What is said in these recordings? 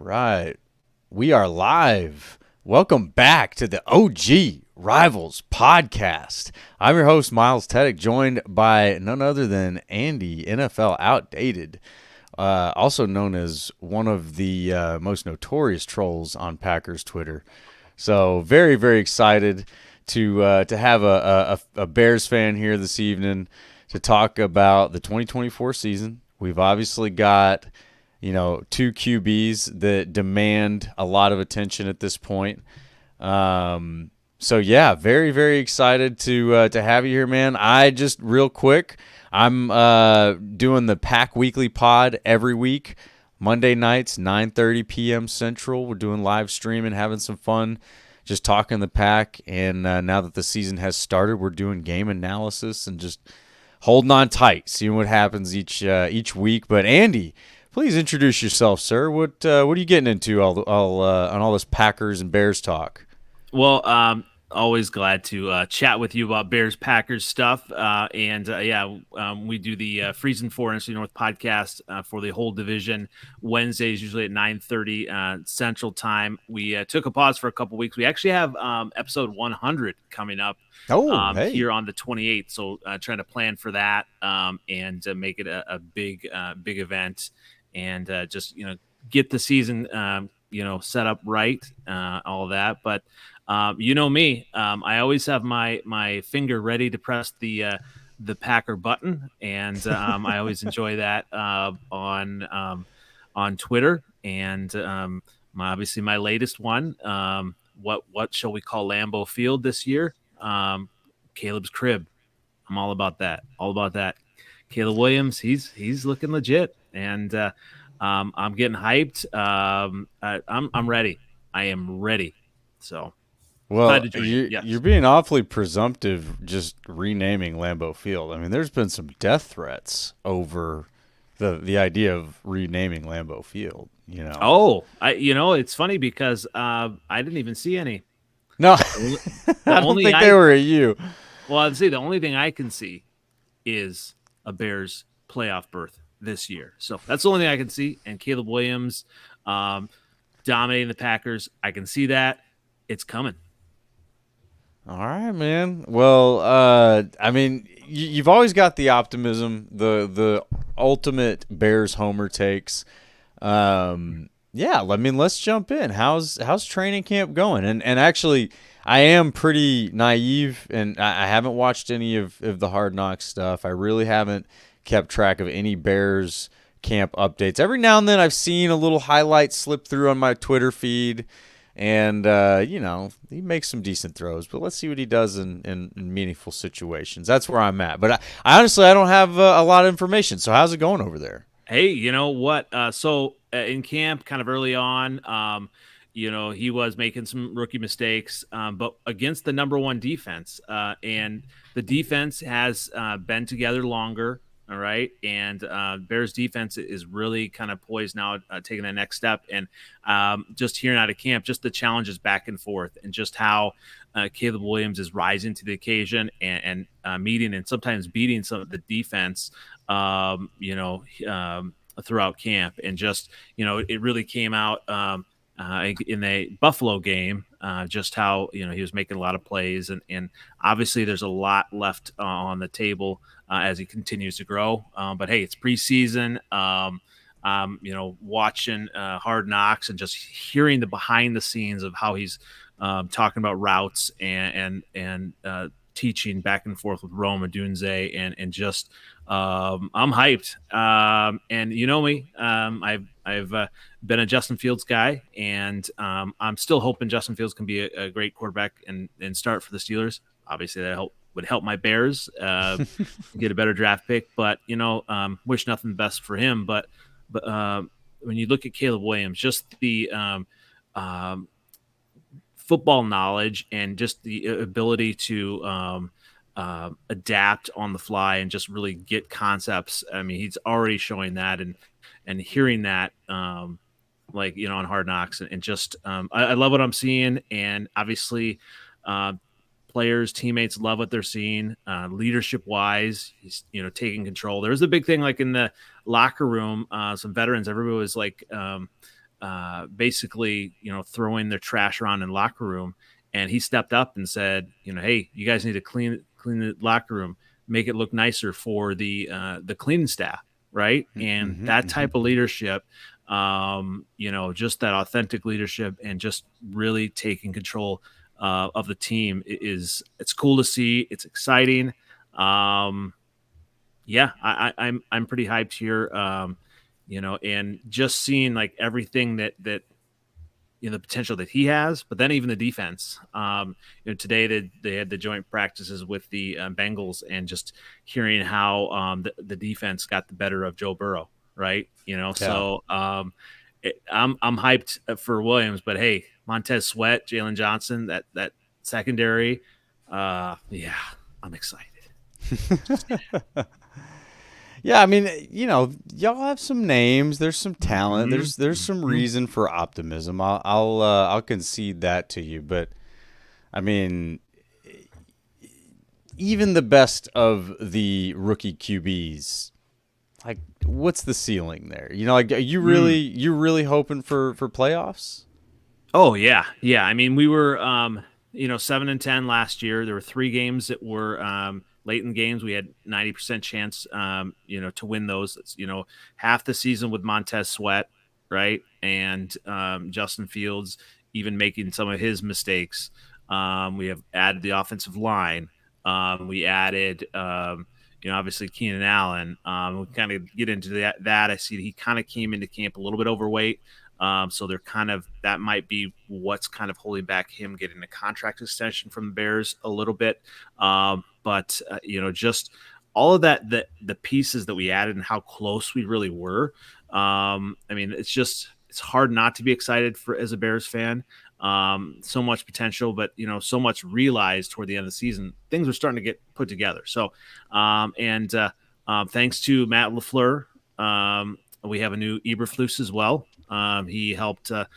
right. We are live. Welcome back to the OG Rivals podcast. I'm your host, Miles Teddick, joined by none other than Andy, NFL Outdated, also known as one of the most notorious trolls on Packers Twitter. So very, very excited to have a Bears fan here this evening to talk about the 2024 season. We've obviously got two QBs that demand a lot of attention at this point. So yeah, very, very excited to have you here, man. I just real quick, I'm doing the Pack Weekly Pod every week, Monday nights, 9:30 p.m. Central. We're doing live streaming, having some fun, just talking the Pack. And now that the season has started, we're doing game analysis and just holding on tight, seeing what happens each week. But Andy, please introduce yourself, sir. What are you getting into on all this Packers and Bears talk? Well, always glad to chat with you about Bears Packers stuff. We do the Freezing 4 NFC North podcast for the whole division. Wednesdays, usually at 9:30 Central Time. We took a pause for a couple weeks. We actually have episode 100 coming up here on the 28th. So trying to plan for that and make it a big event and just get the season set up right, all that. But me, I always have my finger ready to press the Packer button, and I always enjoy that on Twitter. And obviously my latest one, what shall we call Lambeau Field this year? Caleb's crib. I'm all about that. All about that. Caleb Williams, he's looking legit, and I'm getting hyped. I'm ready. I am ready. So. Well, you're being awfully presumptive just renaming Lambeau Field. I mean, there's been some death threats over the idea of renaming Lambeau Field, Oh, it's funny because I didn't even see any. No, I don't think they were at you. Well, I'd say the only thing I can see is a Bears playoff berth this year. So that's the only thing I can see. And Caleb Williams dominating the Packers. I can see that. It's coming. All right, man. Well, I mean, you've always got the optimism, the ultimate Bears homer takes. Yeah, I mean, let's jump in. How's training camp going? And actually, I am pretty naive, and I haven't watched any of the Hard Knocks stuff. I really haven't kept track of any Bears camp updates. Every now and then, I've seen a little highlight slip through on my Twitter feed. And, he makes some decent throws, but let's see what he does in meaningful situations. That's where I'm at. But I honestly, I don't have a lot of information. So how's it going over there? Hey, you know what? In camp, kind of early on, he was making some rookie mistakes, but against the number one defense. And the defense has been together longer. All right. And Bears defense is really kind of poised now, taking the next step. And just hearing out of camp, just the challenges back and forth and just how Caleb Williams is rising to the occasion and meeting and sometimes beating some of the defense, throughout camp. And just, it really came out in the Buffalo game, just how, he was making a lot of plays. And obviously there's a lot left on the table as he continues to grow. But hey, it's preseason. Watching Hard Knocks and just hearing the behind the scenes of how he's talking about routes and teaching back and forth with Rome and Dunze and just I'm hyped. And you know me, I've been a Justin Fields guy, and I'm still hoping Justin Fields can be a great quarterback and start for the Steelers. Obviously, that would help my Bears get a better draft pick. But wish nothing the best for him. But when you look at Caleb Williams, just the football knowledge and just the ability to adapt on the fly and just really get concepts. I mean, he's already showing that and hearing that, on Hard Knocks and just I love what I'm seeing. And obviously, players, teammates love what they're seeing. Leadership wise, he's taking control. There was a big thing like in the locker room. Some veterans, everybody was like basically, throwing their trash around in the locker room. And he stepped up and said, hey, you guys need to clean the locker room, make it look nicer for the cleaning staff, right? And Mm-hmm, that mm-hmm. type of leadership, just that authentic leadership and just really taking control of the team it's cool to see. It's exciting. Yeah, I'm pretty hyped here. And just seeing like everything that the potential that he has, but then even the defense. Today they had the joint practices with the Bengals, and just hearing how the defense got the better of Joe Burrow, right? Yeah. So I'm hyped for Williams, but hey, Montez Sweat, Jalen Johnson, that secondary, yeah, I'm excited. Yeah, I mean, y'all have some names. There's some talent. There's some Mm-hmm. reason for optimism. I'll concede that to you. But I mean, even the best of the rookie QBs, like, what's the ceiling there? Like, are you really hoping for playoffs? Oh yeah. I mean, we were 7-10 last year. There were 3 games that were late in games. We had 90% chance, to win those. It's, half the season with Montez Sweat, right, and Justin Fields even making some of his mistakes. We have added the offensive line. We added. Obviously Keenan Allen. We kind of get into that. I see he kind of came into camp a little bit overweight. So they're that might be what's kind of holding back him getting a contract extension from the Bears a little bit. But just all of that, the pieces that we added and how close we really were. I mean, it's hard not to be excited as a Bears fan. So much potential, but so much realized toward the end of the season. Things are starting to get put together. So, thanks to Matt LaFleur, we have a new Eberflus as well. He helped, get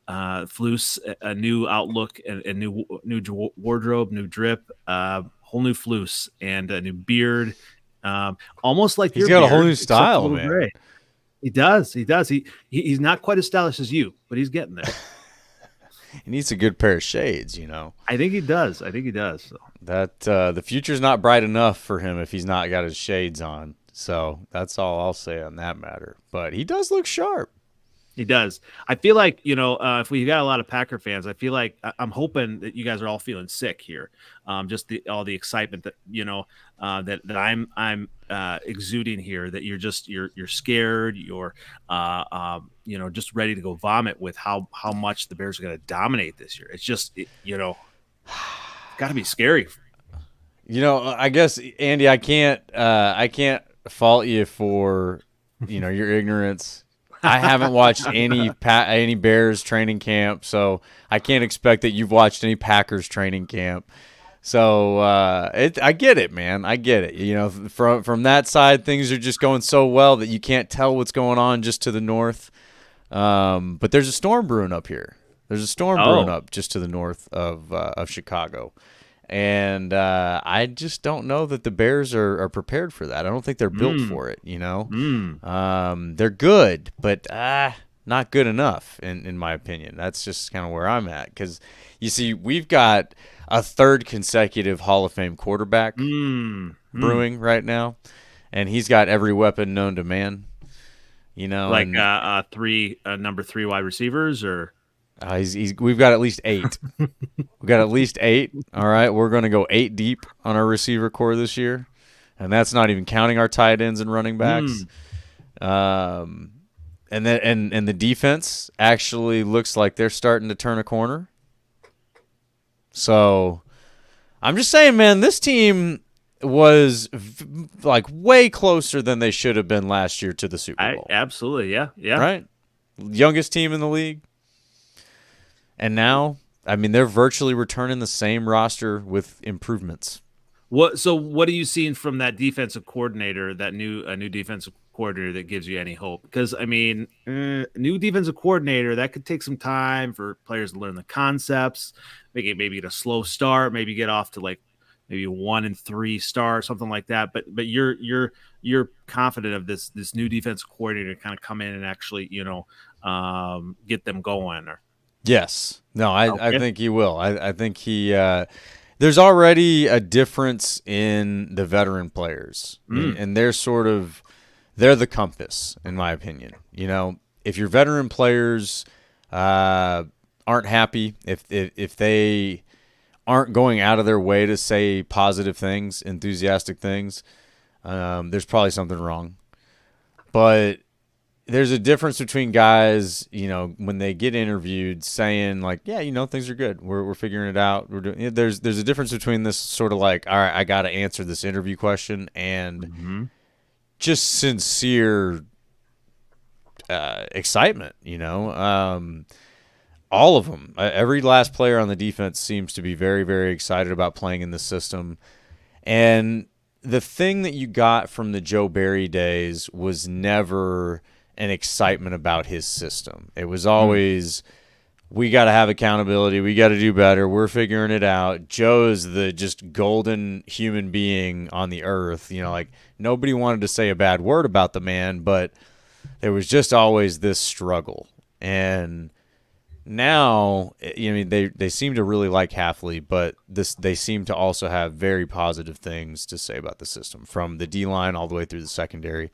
Flus a new outlook, a new wardrobe, new drip, whole new Flus, and a new beard, almost like He's your got a whole beard, new except a style, little man. gray. He does. He's not quite as stylish as you, but he's getting there. He needs a good pair of shades. I think he does. So. That the future's not bright enough for him if he's not got his shades on. So that's all I'll say on that matter. But he does look sharp. He does. I feel like, if we got a lot of Packer fans, I feel like I'm hoping that you guys are all feeling sick here. Just all the excitement that, that I'm exuding here, that you're scared. You're, just ready to go vomit with how much the Bears are going to dominate this year. It's just, got to be scary. I guess, Andy, I can't fault you for, your ignorance. I haven't watched any Bears training camp, so I can't expect that you've watched any Packers training camp. So I get it, man. I get it. From that side, things are just going so well that you can't tell what's going on just to the north. But there's a storm brewing up here. There's a storm brewing up just to the north of Chicago. And I just don't know that the Bears are prepared for that. I don't think they're built for it, They're good, but not good enough, in my opinion. That's just kind of where I'm at. Because, you see, we've got a third consecutive Hall of Fame quarterback brewing right now, and he's got every weapon known to man. Like number 3 wide receivers, or we've got at least 8. We've got at least 8. All right, we're going to go 8 deep on our receiver core this year, and that's not even counting our tight ends and running backs. And then the defense actually looks like they're starting to turn a corner. So I'm just saying, man, this team was like way closer than they should have been last year to the Super Bowl. Absolutely, yeah. Right? Youngest team in the league. And now, I mean, they're virtually returning the same roster with improvements. So what are you seeing from that defensive coordinator, that new defensive coordinator, that gives you any hope? Because, I mean, new defensive coordinator, that could take some time for players to learn the concepts, maybe get a slow start, maybe get off to like maybe 1-3 star, something like that. But you're confident of this new defensive coordinator to kind of come in and actually get them going. Yes. No, I Okay. think he will. I think he there's already a difference in the veteran players. And they're the compass, in my opinion. If your veteran players aren't happy, if they aren't going out of their way to say positive things, enthusiastic things, there's probably something wrong. But there's a difference between guys, when they get interviewed saying like, yeah, things are good. We're figuring it out. We're doing. There's a difference between this sort of like, all right, I got to answer this interview question, and just sincere excitement. All of them, every last player on the defense seems to be very, very excited about playing in the system. And the thing that you got from the Joe Barry days was never an excitement about his system. It was always, we got to have accountability. We got to do better. We're figuring it out. Joe's the just golden human being on the earth. Like nobody wanted to say a bad word about the man, but there was just always this struggle. And now, they seem to really like Halfley, but they seem to also have very positive things to say about the system, from the D-line all the way through the secondary.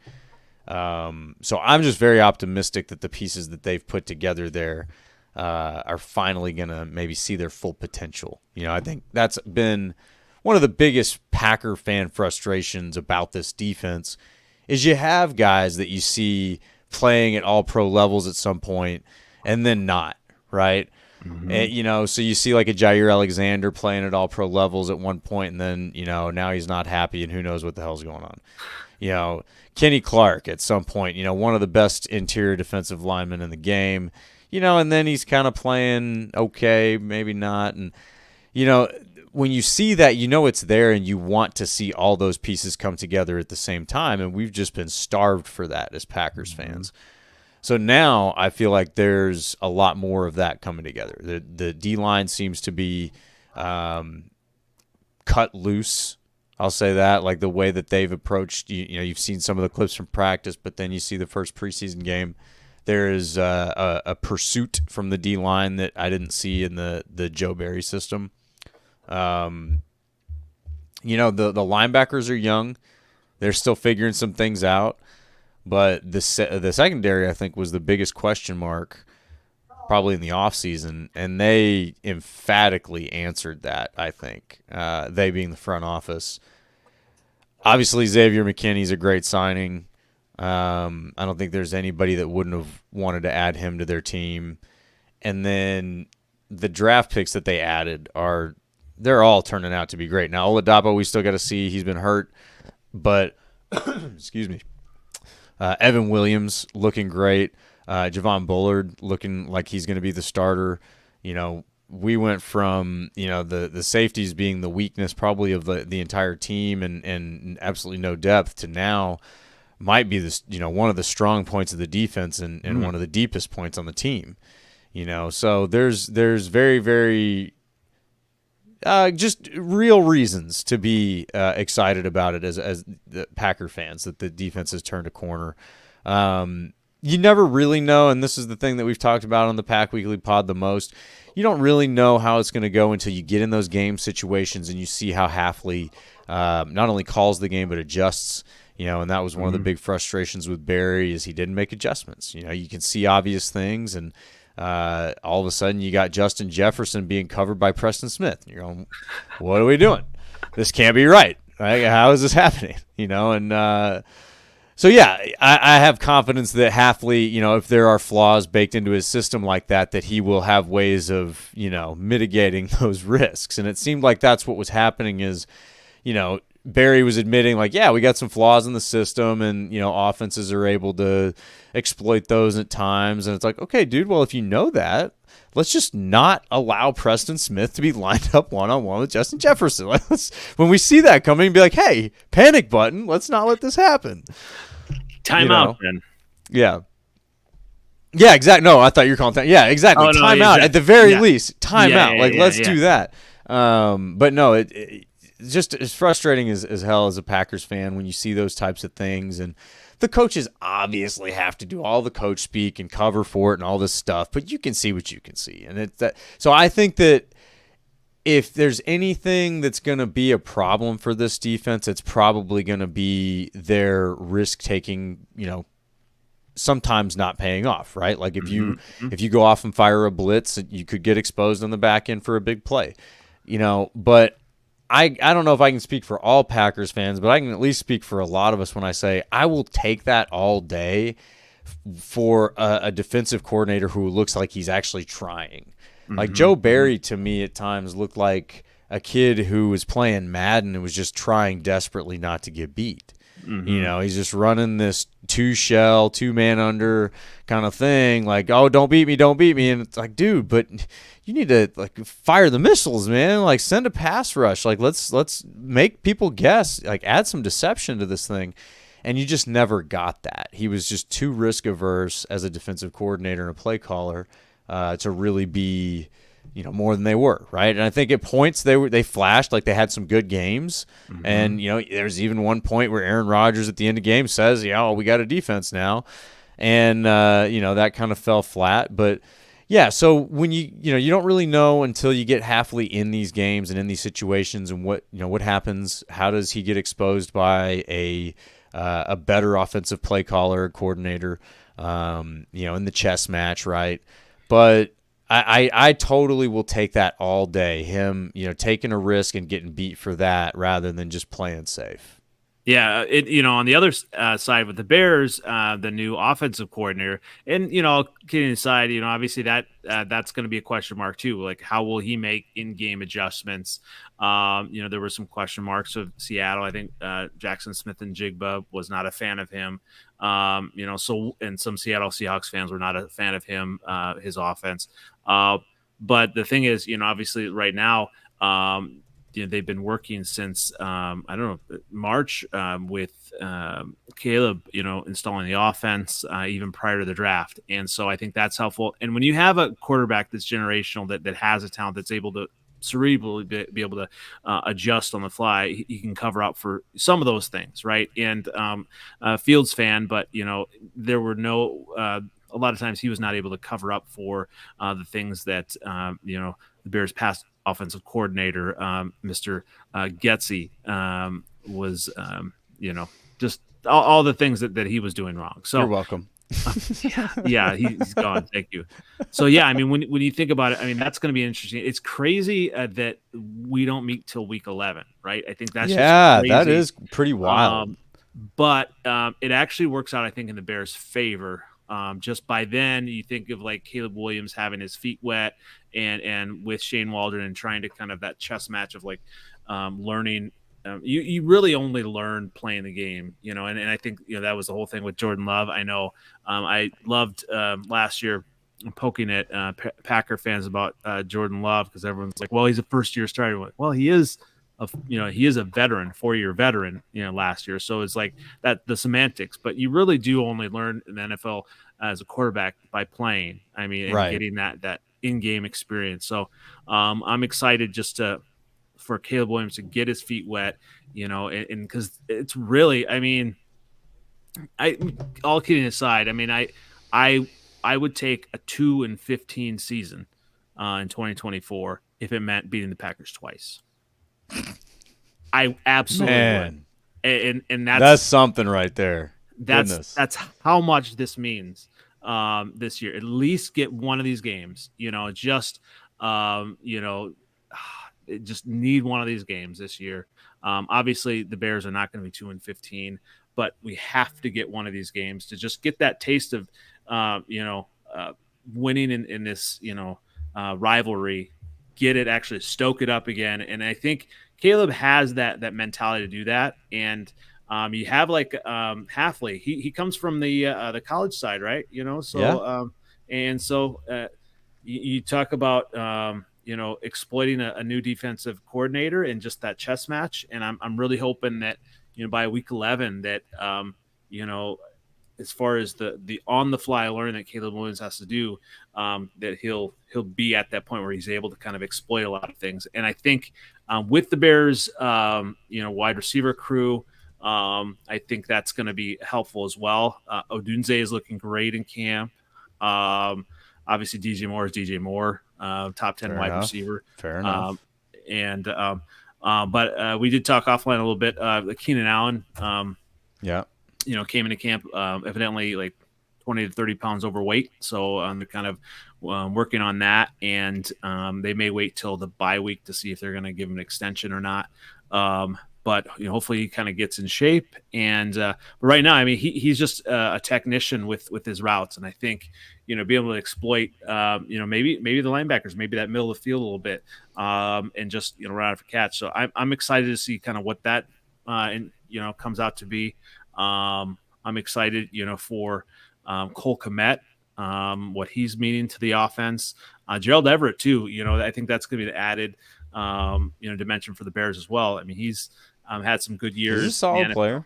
So I'm just very optimistic that the pieces that they've put together there are finally going to maybe see their full potential. I think that's been one of the biggest Packer fan frustrations about this defense is you have guys that you see playing at all pro levels at some point and then not, right? And, so you see like a Jair Alexander playing at all pro levels at one point, and then, now he's not happy and who knows what the hell's going on. Kenny Clark at some point, one of the best interior defensive linemen in the game, and then he's kind of playing okay, maybe not. And, when you see that, it's there and you want to see all those pieces come together at the same time. And we've just been starved for that as Packers fans. So now I feel like there's a lot more of that coming together. The D-line seems to be cut loose. I'll say that, like the way that they've approached, you've seen some of the clips from practice, but then you see the first preseason game. There is a pursuit from the D-line that I didn't see in the Joe Barry system. The linebackers are young. They're still figuring some things out. But the secondary, I think, was the biggest question mark probably in the offseason, and they emphatically answered that, I think, they being the front office. Obviously, Xavier McKinney's a great signing. I don't think there's anybody that wouldn't have wanted to add him to their team. And then the draft picks that they added they're all turning out to be great. Now, Oladapo, we still got to see. He's been hurt. But, excuse me. Evan Williams looking great. Javon Bullard looking like he's going to be the starter. We went from, the safeties being the weakness probably of the entire team and absolutely no depth to now might be this, one of the strong points of the defense and one of the deepest points on the team. So there's very, very just real reasons to be excited about it as the Packer fans, that the defense has turned a corner. You never really know, and this is the thing that we've talked about on the Pack Weekly Pod the most. You don't really know how it's going to go until you get in those game situations and you see how Halfley not only calls the game but adjusts. And that was one of the big frustrations with Barry is he didn't make adjustments. You can see obvious things, and all of a sudden you got Justin Jefferson being covered by Preston Smith. You're going, what are we doing? This can't be right. How is this happening? So yeah, I have confidence that Halfley, if there are flaws baked into his system like that he will have ways of, mitigating those risks. And it seemed like that's what was happening is, Barry was admitting like, yeah, we got some flaws in the system and, offenses are able to exploit those at times. And it's like, okay, dude, well, if you know that, let's just not allow Preston Smith to be lined up one-on-one with Justin Jefferson. When we see that coming, be like, hey, panic button. Let's not let this happen. Timeout, then. Yeah. Yeah, exactly. No, I thought you were calling time. Yeah, exactly. Timeout. At the very least, timeout. Let's do that. But no, just as frustrating as hell as a Packers fan when you see those types of things. And the coaches obviously have to do all the coach speak and cover for it and all this stuff, but you can see what you can see. And it's that. So I think that if there's anything that's going to be a problem for this defense, it's probably going to be their risk taking, sometimes not paying off, right? Like if you go off and fire a blitz, you could get exposed on the back end for a big play, but I don't know if I can speak for all Packers fans, but I can at least speak for a lot of us when I say I will take that all day for a defensive coordinator who looks like he's actually trying. Like Joe Barry, to me, at times looked like a kid who was playing Madden and was just trying desperately not to get beat. He's just running this two man under kind of thing. Like, oh, don't beat me. And it's like, dude, but you need to fire the missiles, man. Like, send a pass rush. Like, let's make people guess. Like, add some deception to this thing. And you just never got that. He was just too risk averse as a defensive coordinator and a play caller to really be, more than they were, right? And I think at points they flashed like they had some good games, and there's even one point where Aaron Rodgers at the end of the game says, "Yeah, we got a defense now," and that kind of fell flat. But yeah, so when you don't really know until you get halfway in these games and in these situations, and what happens. How does he get exposed by a better offensive play caller, coordinator, in the chess match, right? But I totally will take that all day. Him, taking a risk and getting beat for that rather than just playing safe. Yeah, on the other side with the Bears, the new offensive coordinator, and kidding aside, obviously that's going to be a question mark too. Like, how will he make in-game adjustments? There were some question marks of Seattle. I think Jackson Smith and Jigba was not a fan of him. And some Seattle Seahawks fans were not a fan of him, his offense. But the thing is, obviously right now. They've been working since March with Caleb, installing the offense even prior to the draft, and so I think that's helpful. And when you have a quarterback that's generational, that has a talent, that's able to cerebrally be able to adjust on the fly, he can cover up for some of those things, right? And Fields fan, but there were no. A lot of times he was not able to cover up for the things that the Bears past offensive coordinator, Mr. Getsy, was, just all the things that he was doing wrong. So you're welcome. Yeah, he's gone. Thank you. So yeah, I mean, when you think about it, I mean, that's going to be interesting. It's crazy that we don't meet till week 11, right? I think that's just crazy. That is pretty wild. But it actually works out, I think, in the Bears' favor. Just by then, you think of like Caleb Williams having his feet wet, and with Shane Waldron and trying to kind of that chess match of like learning. You really only learn playing the game, and I think that was the whole thing with Jordan Love. I know I loved last year poking at Packer fans about Jordan Love, because everyone's like, well, he's a first-year starter. Like, well, he is a veteran, 4-year veteran, last year. So it's like that, the semantics, but you really do only learn in the NFL as a quarterback by playing. I mean, and right. Getting that in-game experience. So I'm excited for Caleb Williams to get his feet wet, and because it's really, I mean, all kidding aside, I mean, I would take a 2-15 season in 2024 if it meant beating the Packers twice. I absolutely would. And that's something right there. That's how much this means this year. At least get one of these games. Just need one of these games this year. Obviously, the Bears are not going to be 2-15, but we have to get one of these games to just get that taste of winning in this rivalry. Get it, actually stoke it up again. And I think Caleb has that mentality to do that. And you have like Halfley. He comes from the college side, right? So yeah. You talk about exploiting a new defensive coordinator and just that chess match. And I'm really hoping that by week 11 that as far as the on the fly learning that Caleb Williams has to do, that he'll be at that point where he's able to kind of exploit a lot of things. And I think with the Bears, wide receiver crew, I think that's going to be helpful as well. Odunze is looking great in camp. Obviously, DJ Moore is DJ Moore, top 10 wide receiver. Fair enough. But we did talk offline a little bit. Keenan Allen, came into camp evidently like 20 to 30 pounds overweight. So they're kind of working on that, and they may wait till the bye week to see if they're going to give him an extension or not. But hopefully he kind of gets in shape. And but right now, I mean, he's just a technician with his routes, and I think be able to exploit maybe the linebackers, maybe that middle of the field a little bit, and just run out for catch. So I'm excited to see kind of what that comes out to be. I'm excited for Cole Kmet, what he's meaning to the offense. Gerald Everett too. I think that's going to be the added dimension for the Bears as well. I mean, he's had some good years. He's a solid player.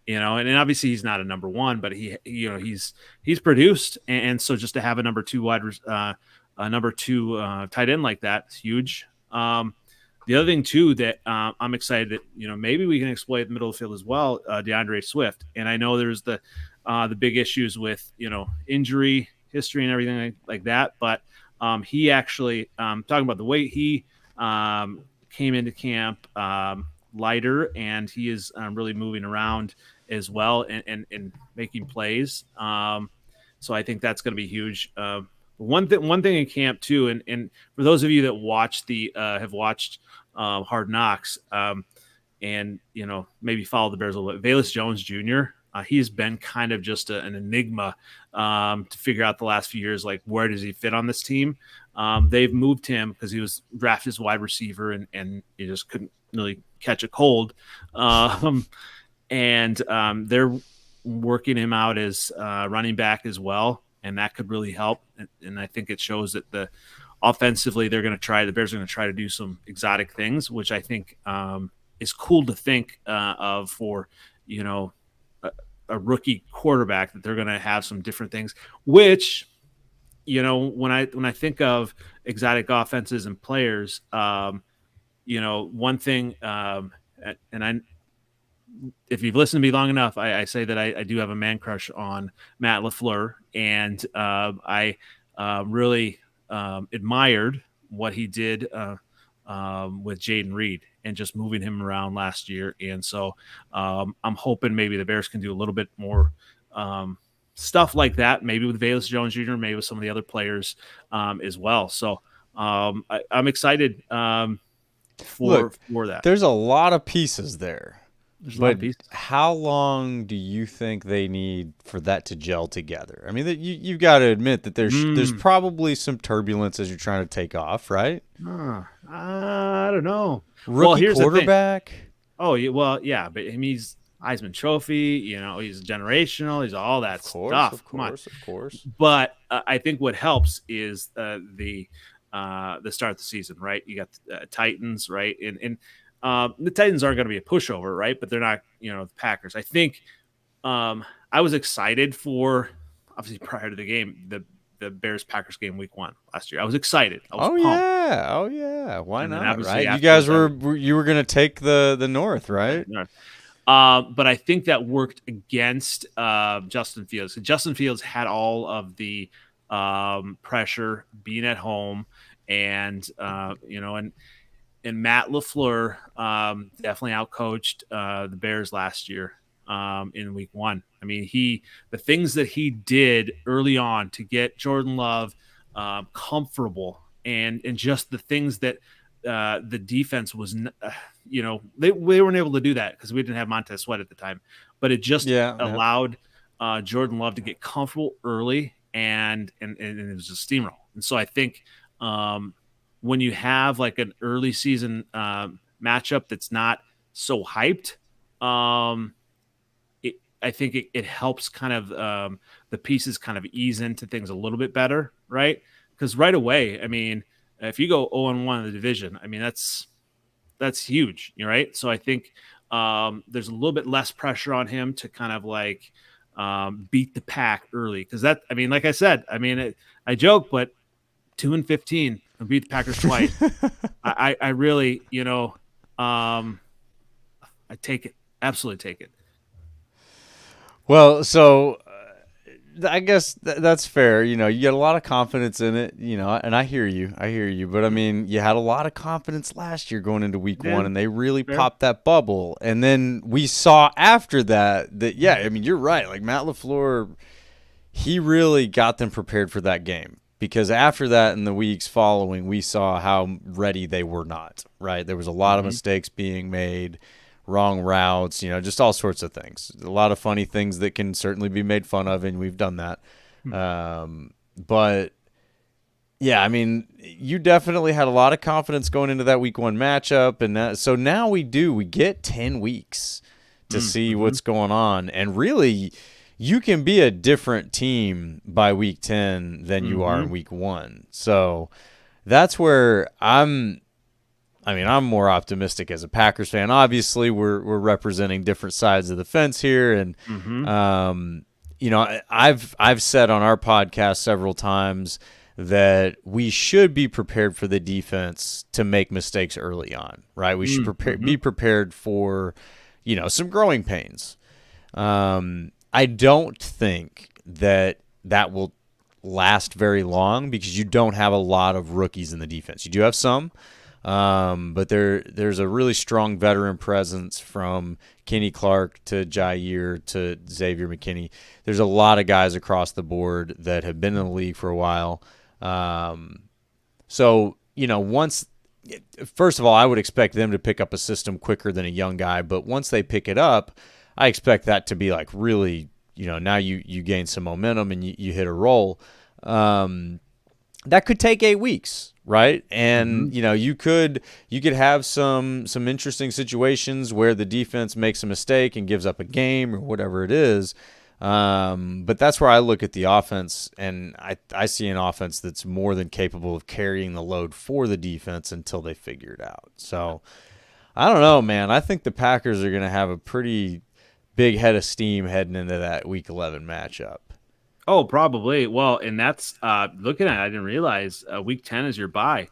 And obviously he's not a number one, but he's produced, and so just to have a number two tight end like that is huge. The other thing too that I'm excited that maybe we can exploit the middle of the field as well, DeAndre Swift. And I know there's the big issues with injury history and everything like that, but he actually talking about the way he came into camp lighter, and he is really moving around as well and making plays. So I think that's going to be huge. One thing in camp too, and for those of you that have watched Hard Knocks, and maybe follow the Bears a little bit, Velus Jones Jr. He's been kind of just an enigma to figure out the last few years, like where does he fit on this team? They've moved him because he was drafted as wide receiver, and he just couldn't really catch a cold. And they're working him out as running back as well, and that could really help. And I think it shows that offensively the Bears are going to try to do some exotic things, which I think is cool to think of for a rookie quarterback, that they're going to have some different things, which when I think of exotic offenses and players, one thing, and if you've listened to me long enough, I say that I do have a man crush on Matt LaFleur, and I really admired what he did with Jaden Reed and just moving him around last year. And so I'm hoping maybe the Bears can do a little bit more stuff like that, maybe with Velus Jones Jr., maybe with some of the other players as well. So I'm excited for that. There's a lot of pieces there. There's a lot of pieces. How long do you think they need for that to gel together? I mean, you've got to admit that there's probably some turbulence as you're trying to take off, right? I don't know. Rookie quarterback? Oh, well, yeah, but he's Heisman Trophy, he's generational, he's all that stuff. Of course. But I think what helps is the start of the season, right? You got the Titans, right? And the Titans aren't going to be a pushover, right? But they're not, the Packers. I think I was excited for, obviously prior to the game, the Bears-Packers game week 1 last year. I was excited. I was pumped. Oh yeah. Why not, right? You guys were going to take the North, right? North. But I think that worked against Justin Fields. Justin Fields had all of the pressure being at home, and and Matt LaFleur definitely outcoached the Bears last year in week 1. I mean, the things that he did early on to get Jordan Love comfortable, and just the things that the defense was, they weren't able to do that because we didn't have Montez Sweat at the time, but it just allowed Jordan Love to get comfortable early, and it was a steamroll. And so I think when you have like an early season matchup that's not so hyped, I think it helps kind of the pieces kind of ease into things a little bit better, right? Because right away, I mean, if you go 0-1 in the division, I mean, that's huge, right? So I think there's a little bit less pressure on him to kind of like beat the pack early. Because that, I mean, like I said, I mean, I joke, but 2-15 and beat the Packers twice. I really, I take it, absolutely take it. Well, so I guess that's fair. You get a lot of confidence in it, and I hear you. I hear you. But I mean, you had a lot of confidence last year going into week one, and they really popped that bubble. And then we saw after that, yeah, I mean, you're right. Like Matt LaFleur, he really got them prepared for that game. Because after that, in the weeks following, we saw how ready they were not, right? There was a lot of mistakes being made, wrong routes, just all sorts of things. A lot of funny things that can certainly be made fun of, and we've done that. But, yeah, I mean, you definitely had a lot of confidence going into that week one matchup. And so now we get 10 weeks to see what's going on. And really, you can be a different team by week 10 than you are in week one. So that's where I'm more optimistic as a Packers fan. Obviously, we're representing different sides of the fence here. And, I've said on our podcast several times that we should be prepared for the defense to make mistakes early on, right? We should be prepared for, some growing pains. I don't think that will last very long because you don't have a lot of rookies in the defense. You do have some, but there's a really strong veteran presence from Kenny Clark to Jair to Xavier McKinney. There's a lot of guys across the board that have been in the league for a while. So, first of all, I would expect them to pick up a system quicker than a young guy, but once they pick it up, I expect that to be like really, now you gain some momentum and you hit a roll. That could take 8 weeks, right? And you could have some interesting situations where the defense makes a mistake and gives up a game or whatever it is. But that's where I look at the offense, and I see an offense that's more than capable of carrying the load for the defense until they figure it out. So I don't know, man. I think the Packers are going to have a pretty big head of steam heading into that Week 11 matchup. Oh, probably. Well, and that's looking at it, I didn't realize Week 10 is your bye,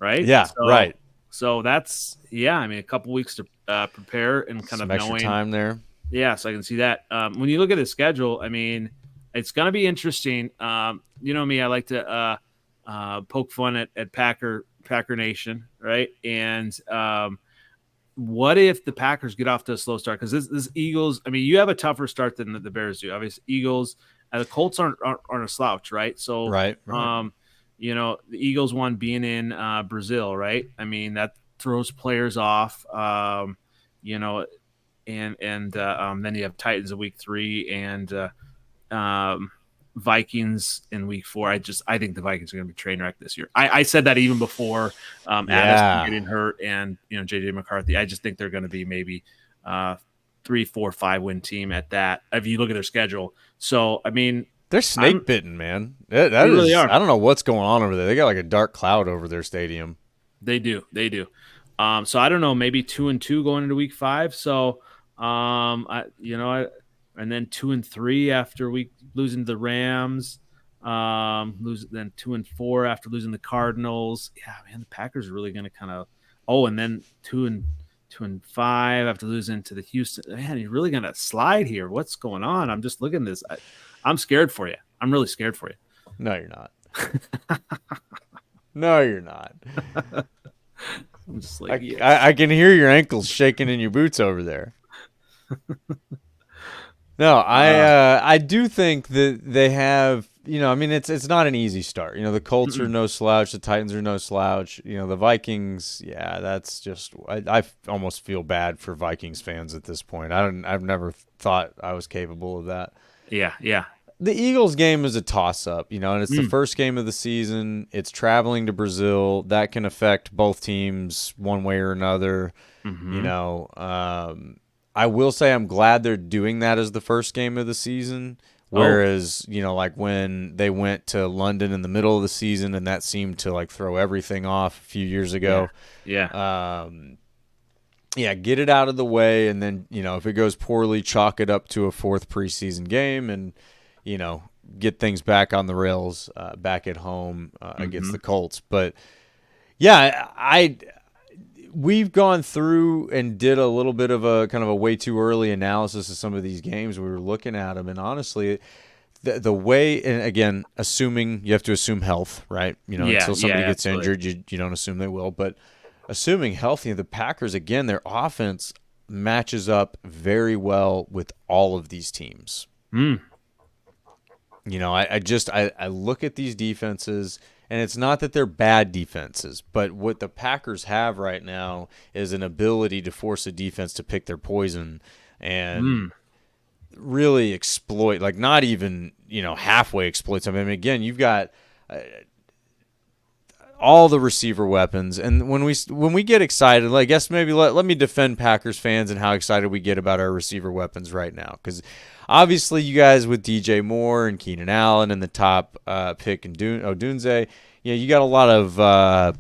right? Yeah, right. So that's, I mean, a couple weeks to prepare and kind some of extra knowing. Time there. Yeah, so I can see that. When you look at the schedule, I mean, it's going to be interesting. You know me, I like to poke fun at Packer Nation, right? And what if the Packers get off to a slow start? Because this Eagles, I mean, you have a tougher start than the Bears do. Obviously, Eagles, the Colts aren't a slouch, right? So, right. The Eagles one being in Brazil, right? I mean, that throws players off. And then you have Titans in week 3 and Vikings in week 4. I think the Vikings are going to be train wreck this year. I said that even before Addison getting hurt and JJ McCarthy. I just think they're going to be maybe 3, 4, 5 win team at that. If you look at their schedule, so I mean they're snake bitten, man. That really are. I don't know what's going on over there. They got like a dark cloud over their stadium. They do. So I don't know. Maybe 2-2 going into week 5. So. And then 2-3 after losing to the Rams, then 2-4 after losing the Cardinals. Yeah, man, the Packers are really going to kind of. Oh, and then 2-5 after losing to the Houston. Man, you're really going to slide here. What's going on? I'm just looking at this. I'm scared for you. I'm really scared for you. No, you're not. No, you're not. I'm just like, I can hear your ankles shaking in your boots over there. No, I do think that they have, I mean, it's not an easy start. The Colts are no slouch. The Titans are no slouch. The Vikings, that's just, I almost feel bad for Vikings fans at this point. I've never thought I was capable of that. Yeah. The Eagles game is a toss-up, and it's the first game of the season. It's traveling to Brazil. That can affect both teams one way or another, I will say I'm glad they're doing that as the first game of the season, whereas, like when they went to London in the middle of the season and that seemed to like throw everything off a few years ago. Yeah. Yeah, get it out of the way, and then, if it goes poorly, chalk it up to a fourth preseason game, and get things back on the rails, back at home against the Colts. But yeah, we've gone through and did a little bit of a kind of a way too early analysis of some of these games. We were looking at them, and honestly, the way, and again, assuming you have to assume health, right? Until somebody gets injured, you don't assume they will, but assuming healthy, the Packers, again, their offense matches up very well with all of these teams. I look at these defenses, and it's not that they're bad defenses, but what the Packers have right now is an ability to force a defense to pick their poison and really exploit, like not even, halfway exploit something. I mean, again, you've got all the receiver weapons, and when we get excited, I guess maybe let me defend Packers fans and how excited we get about our receiver weapons right now, because obviously you guys with DJ Moore and Keenan Allen and the top pick and Odunze, you got a lot of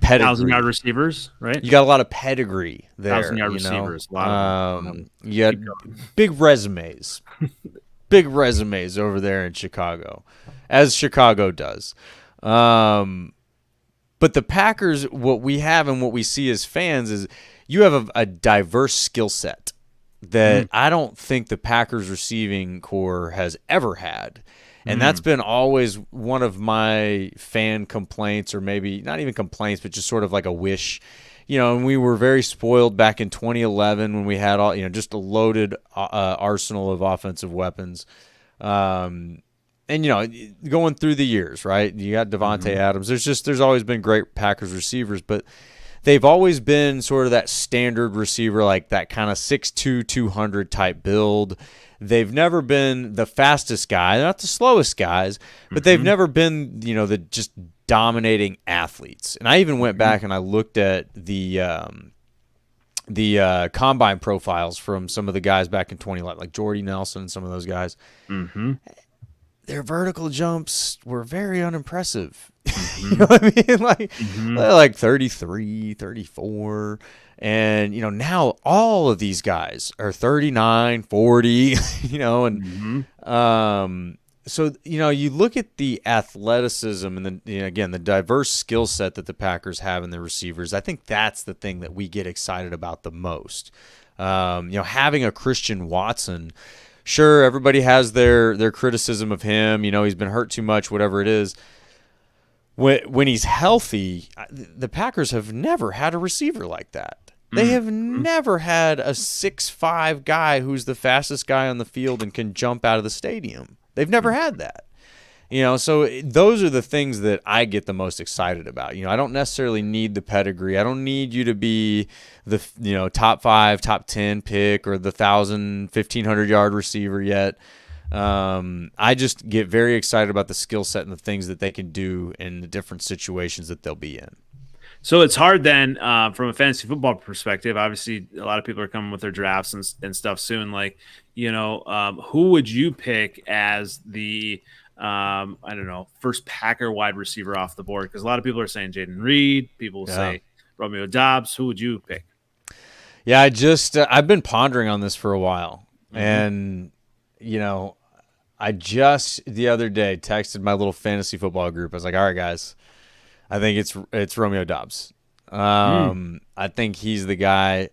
pedigree. 1,000-yard receivers, right? You got a lot of pedigree there. 1,000-yard receivers. A lot of them. You got big resumes. Big resumes over there in Chicago, as Chicago does. But the Packers, what we have and what we see as fans is you have a diverse skill set that I don't think the Packers receiving core has ever had. And that's been always one of my fan complaints, or maybe not even complaints, but just sort of like a wish. And we were very spoiled back in 2011 when we had all, just a loaded arsenal of offensive weapons. And, going through the years, right? You got Devontae Adams. There's always been great Packers receivers, but they've always been sort of that standard receiver, like that kind of 6'2", 200 type build. They've never been the fastest guy. They're not the slowest guys, but they've never been, the just dominating athletes. And I even went back and I looked at the combine profiles from some of the guys back in 2011, like Jordy Nelson and some of those guys. Their vertical jumps were very unimpressive. You know what I mean? Like 33, 34. And, now all of these guys are 39, 40, so, you look at the athleticism and then, again, the diverse skill set that the Packers have in the receivers. I think that's the thing that we get excited about the most. Having a Christian Watson, sure, everybody has their criticism of him. He's been hurt too much, whatever it is. When he's healthy, the Packers have never had a receiver like that. They have never had a 6'5" guy who's the fastest guy on the field and can jump out of the stadium. They've never had that. So those are the things that I get the most excited about. I don't necessarily need the pedigree. I don't need you to be the top 5, top 10 pick or the 1,000, 1,500-yard receiver yet. I just get very excited about the skill set and the things that they can do in the different situations that they'll be in. So it's hard then from a fantasy football perspective. Obviously, a lot of people are coming with their drafts and stuff soon. Like, who would you pick as the first Packer wide receiver off the board? Because a lot of people are saying Jaden Reed. People say Romeo Doubs. Who would you pick? Yeah, I've been pondering on this for a while. And, I just the other day texted my little fantasy football group. I was like, all right, guys, I think it's Romeo Doubs. I think he's the guy.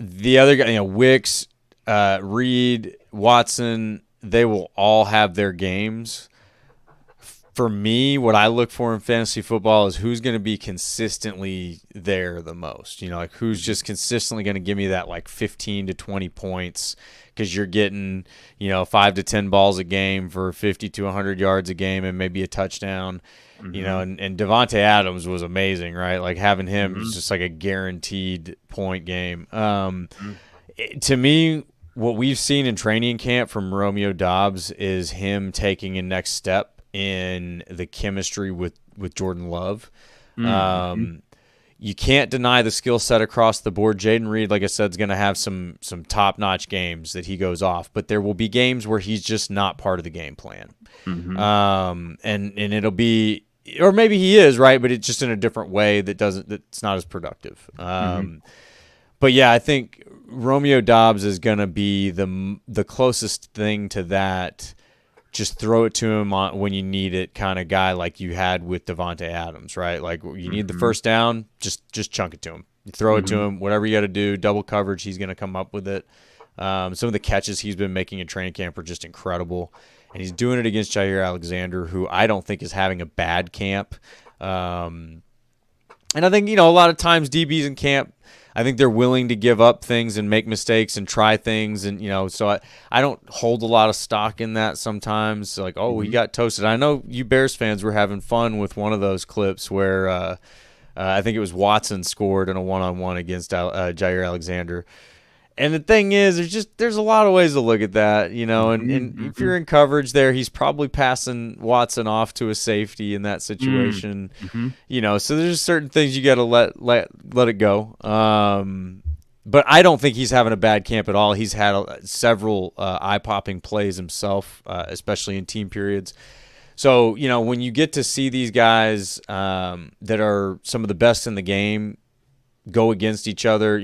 The other guy, Wicks, Reed, Watson, they will all have their games. For me, what I look for in fantasy football is who's going to be consistently there the most. Like who's just consistently going to give me that like 15 to 20 points, because you're getting, 5 to 10 balls a game for 50 to 100 yards a game and maybe a touchdown. And Devontae Adams was amazing, right? Like having him was just like a guaranteed point game. To me, what we've seen in training camp from Romeo Doubs is him taking a next step in the chemistry with Jordan Love. You can't deny the skill set across the board. Jaden Reed, like I said, is going to have some top-notch games that he goes off, but there will be games where he's just not part of the game plan. And it'll be, or maybe he is, right, but it's just in a different way that's not as productive. But yeah, I think Romeo Dobbs is going to be the closest thing to that. Just throw it to him when you need it, kind of guy like you had with Devontae Adams, right? Like you need the first down, just chunk it to him. You throw it to him, whatever you got to do, double coverage, he's going to come up with it. Some of the catches he's been making in training camp are just incredible, and he's doing it against Jair Alexander, who I don't think is having a bad camp. And I think, a lot of times DBs in camp, I think they're willing to give up things and make mistakes and try things. And, so I don't hold a lot of stock in that sometimes. Like, oh, he got toasted. I know you Bears fans were having fun with one of those clips where I think it was Watson scored in a one-on-one against Jair Alexander. And the thing is, there's a lot of ways to look at that, and if you're in coverage there, he's probably passing Watson off to a safety in that situation, so there's certain things you got to let it go. But I don't think he's having a bad camp at all. He's had several eye-popping plays himself, especially in team periods. So, when you get to see these guys that are some of the best in the game go against each other,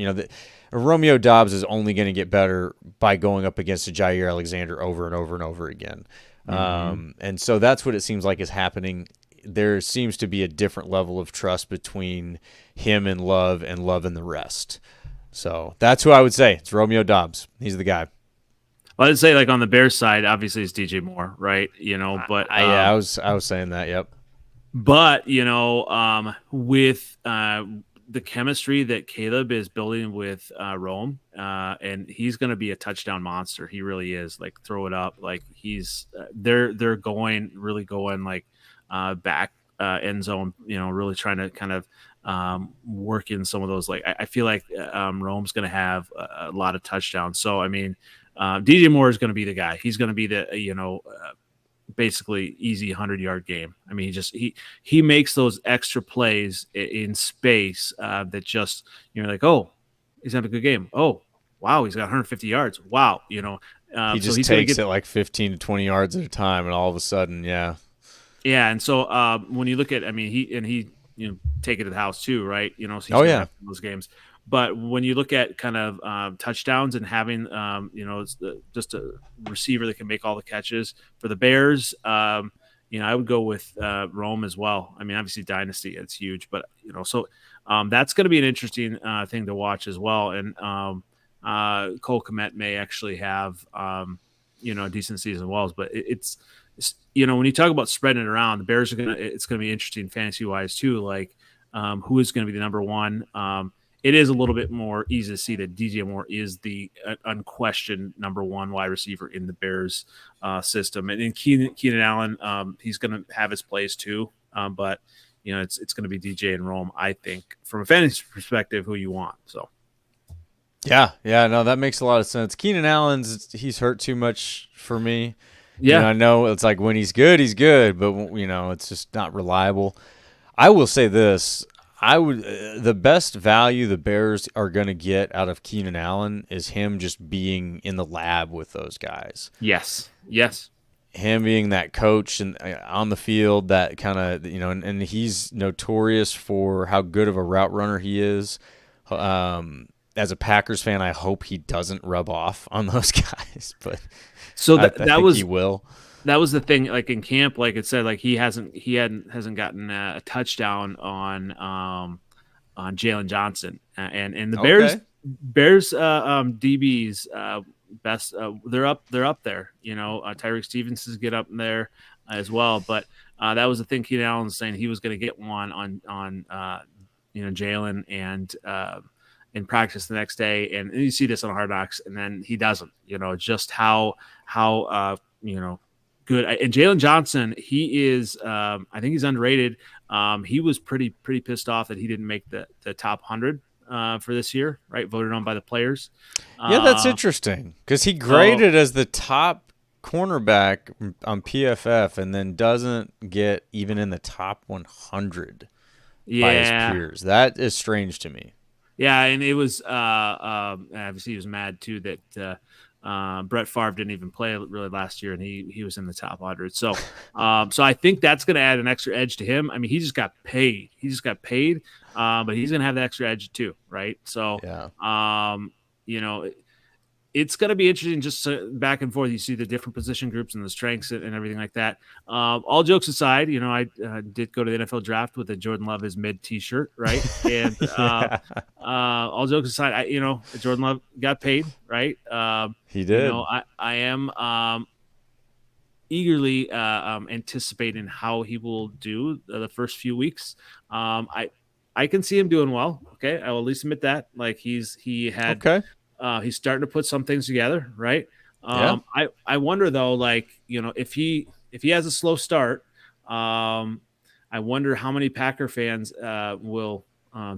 Romeo Dobbs is only going to get better by going up against a Jair Alexander over and over and over again. And so that's what it seems like is happening. There seems to be a different level of trust between him and Love and the rest. So that's who I would say. It's Romeo Dobbs. He's the guy. Well, I'd say like on the Bears side, obviously it's DJ Moore, right? But I was saying that. Yep. But with the chemistry that Caleb is building with Rome, and he's going to be a touchdown monster. He really is. Like, throw it up. Like, he's they're really going like back end zone. Really trying to kind of work in some of those. Like, I feel like Rome's going to have a lot of touchdowns. So I mean, DJ Moore is going to be the guy. He's going to be the basically easy 100-yard game. I mean, he makes those extra plays in space that just, like, oh, he's having a good game. Oh, wow, he's got 150 yards. Wow, he just takes it like 15 to 20 yards at a time, and all of a sudden, yeah. Yeah, and so when you look at, I mean, he take it to the house too, right? So he's those games. But when you look at kind of touchdowns and having, it's just a receiver that can make all the catches for the Bears, I would go with Rome as well. I mean, obviously Dynasty, it's huge, but so that's going to be an interesting thing to watch as well. And Cole Kmet may actually have, a decent season as well. But it's when you talk about spreading it around, the Bears it's going to be interesting fantasy wise too. Like who is going to be the number one? It is a little bit more easy to see that DJ Moore is the unquestioned number one wide receiver in the Bears system. And in Keenan Allen, he's going to have his plays too. But, it's going to be DJ and Rome, I think, from a fantasy perspective, who you want. So, yeah, no, that makes a lot of sense. Keenan Allen's, he's hurt too much for me. Yeah. I know it's like when he's good, but, it's just not reliable. I will say this. The best value the Bears are going to get out of Keenan Allen is him just being in the lab with those guys. Yes. Him being that coach and on the field, that kind of, and he's notorious for how good of a route runner he is. As a Packers fan, I hope he doesn't rub off on those guys, but so I think he will. That was the thing, like in camp, like it said, like he hasn't gotten a touchdown on Jalen Johnson, and the Bears DBs best they're up there. Tyreek Stevenson's get up there as well, but that was the thing. Keenan Allen was saying he was going to get one on Jalen and in practice the next day, and you see this on Hard Knocks, and then he doesn't. Just how good. And Jalen Johnson, he is, I think he's underrated. He was pretty pissed off that he didn't make the top 100 for this year, right? Voted on by the players. Yeah, that's interesting because he graded as the top cornerback on PFF and then doesn't get even in the top 100 by his peers. That is strange to me. Yeah, and it was obviously he was mad too that Brett Favre didn't even play really last year, and he was in the top 100. So I think that's going to add an extra edge to him. I mean, he just got paid. But he's going to have the extra edge too, right? So, Yeah. It's going to be interesting just back and forth. You see the different position groups and the strengths and everything like that. All jokes aside, I did go to the NFL draft with a Jordan Love is mid T-shirt, right? And Yeah. all jokes aside, Jordan Love got paid, right? He did. I am eagerly anticipating how he will do the first few weeks. I can see him doing well. Okay, I will at least admit that. Like he had. Okay. He's starting to put some things together, right? Yeah. I wonder though, if he has a slow start, I wonder how many Packer fans will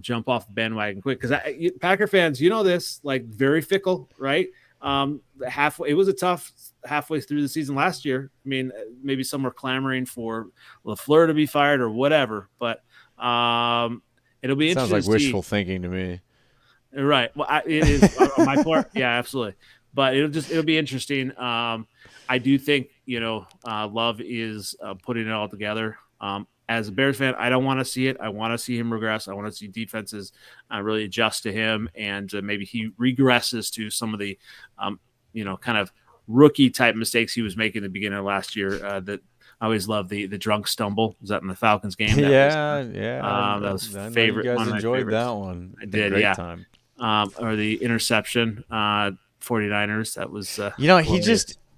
jump off the bandwagon quick, because Packer fans, this, like, very fickle, right? It was a tough halfway through the season last year. I mean, maybe some were clamoring for LaFleur to be fired or whatever, but it'll be interesting. Sounds like wishful thinking to me. Right. Well, it is on my part. Yeah, absolutely. But it'll be interesting. I do think, Love is putting it all together. As a Bears fan, I don't want to see it. I want to see him regress. I want to see defenses really adjust to him, and maybe he regresses to some of the, kind of rookie type mistakes he was making at the beginning of last year. That I always love the drunk stumble. Was that in the Falcons game? That was I favorite. You guys one enjoyed that one. I did. Great yeah. Time. Or the interception, 49ers. That was,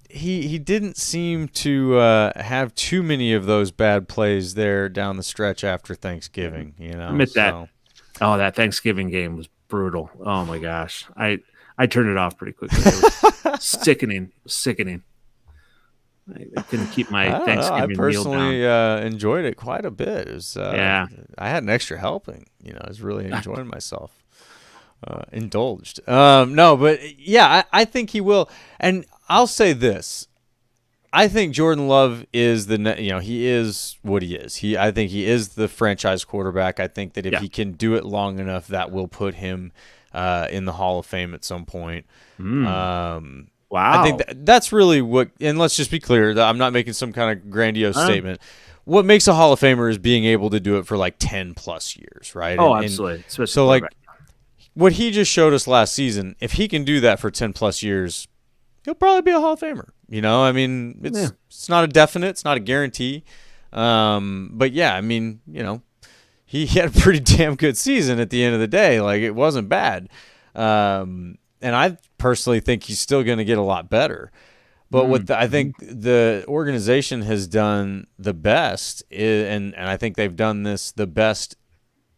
he didn't seem to have too many of those bad plays there down the stretch after Thanksgiving. Admit that. Oh, that Thanksgiving game was brutal. Oh my gosh, I turned it off pretty quickly. It was sickening. I couldn't keep my Thanksgiving meal down. I personally enjoyed it quite a bit. It was, I had an extra helping. I was really enjoying myself. Indulged. No, but yeah, I think he will. And I'll say this. I think Jordan Love is he is what he is. I think he is the franchise quarterback. I think that if he can do it long enough, that will put him in the Hall of Fame at some point. Wow. I think that's really what, and let's just be clear, that I'm not making some kind of grandiose statement. What makes a Hall of Famer is being able to do it for like 10 plus years, right? Oh, absolutely. So like, what he just showed us last season, if he can do that for 10 plus years, he'll probably be a Hall of Famer. I mean, it's not a definite, it's not a guarantee. But yeah, I mean, he had a pretty damn good season at the end of the day. Like, it wasn't bad. And I personally think he's still going to get a lot better. But I think the organization has done the best, and I think they've done this the best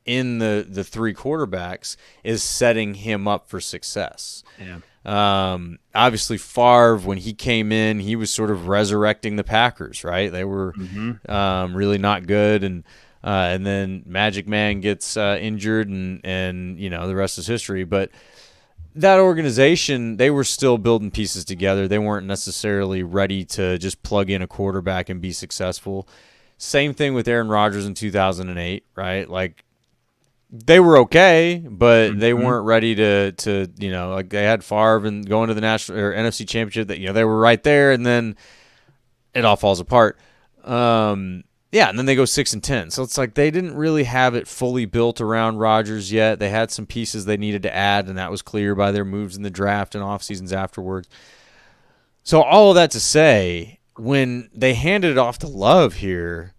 in the three quarterbacks, is setting him up for success. Yeah. Obviously, Favre, when he came in, he was sort of resurrecting the Packers, right? They were really not good, and then Magic Man gets injured, and the rest is history. But that organization, they were still building pieces together. They weren't necessarily ready to just plug in a quarterback and be successful. Same thing with Aaron Rodgers in 2008, right? Like, they were okay, but they weren't ready to like, they had Favre and going to the national or NFC Championship, that they were right there, and then it all falls apart. And then they go 6-10. So it's like they didn't really have it fully built around Rodgers yet. They had some pieces they needed to add, and that was clear by their moves in the draft and off seasons afterwards. So all of that to say, when they handed it off to Love here,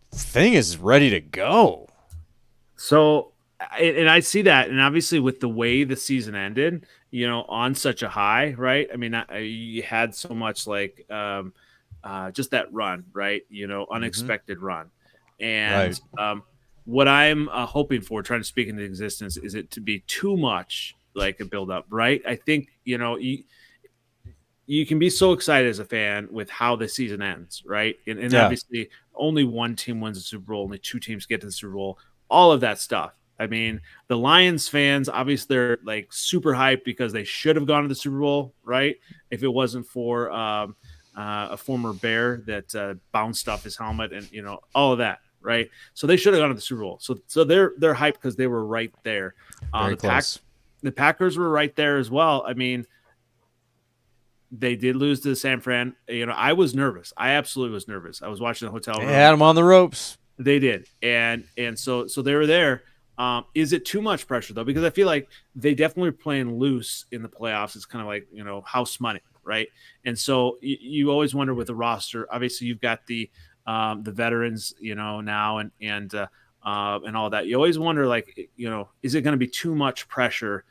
the thing is ready to go. So, and I see that, and obviously with the way the season ended, on such a high, right? I mean, you had so much like just that run, right? Unexpected run, and what I'm hoping for, trying to speak into existence, is it to be too much like a build up, right? I think you can be so excited as a fan with how the season ends, right? And obviously, only one team wins the Super Bowl, only two teams get to the Super Bowl. All of that stuff. I mean, the Lions fans, obviously, they're like super hyped because they should have gone to the Super Bowl, right? If it wasn't for a former Bear that bounced off his helmet and all of that, right? So they should have gone to the Super Bowl. So they're hyped because they were right there. Very close. The Packers were right there as well. I mean, they did lose to San Fran. I was nervous. I absolutely was nervous. I was watching the hotel room. They had them on the ropes. They did, and so they were there. Is it too much pressure though? Because I feel like they definitely are playing loose in the playoffs. It's kind of like house money, right? And so you always wonder with the roster. Obviously, you've got the veterans, now and all that. You always wonder, like, is it going to be too much pressure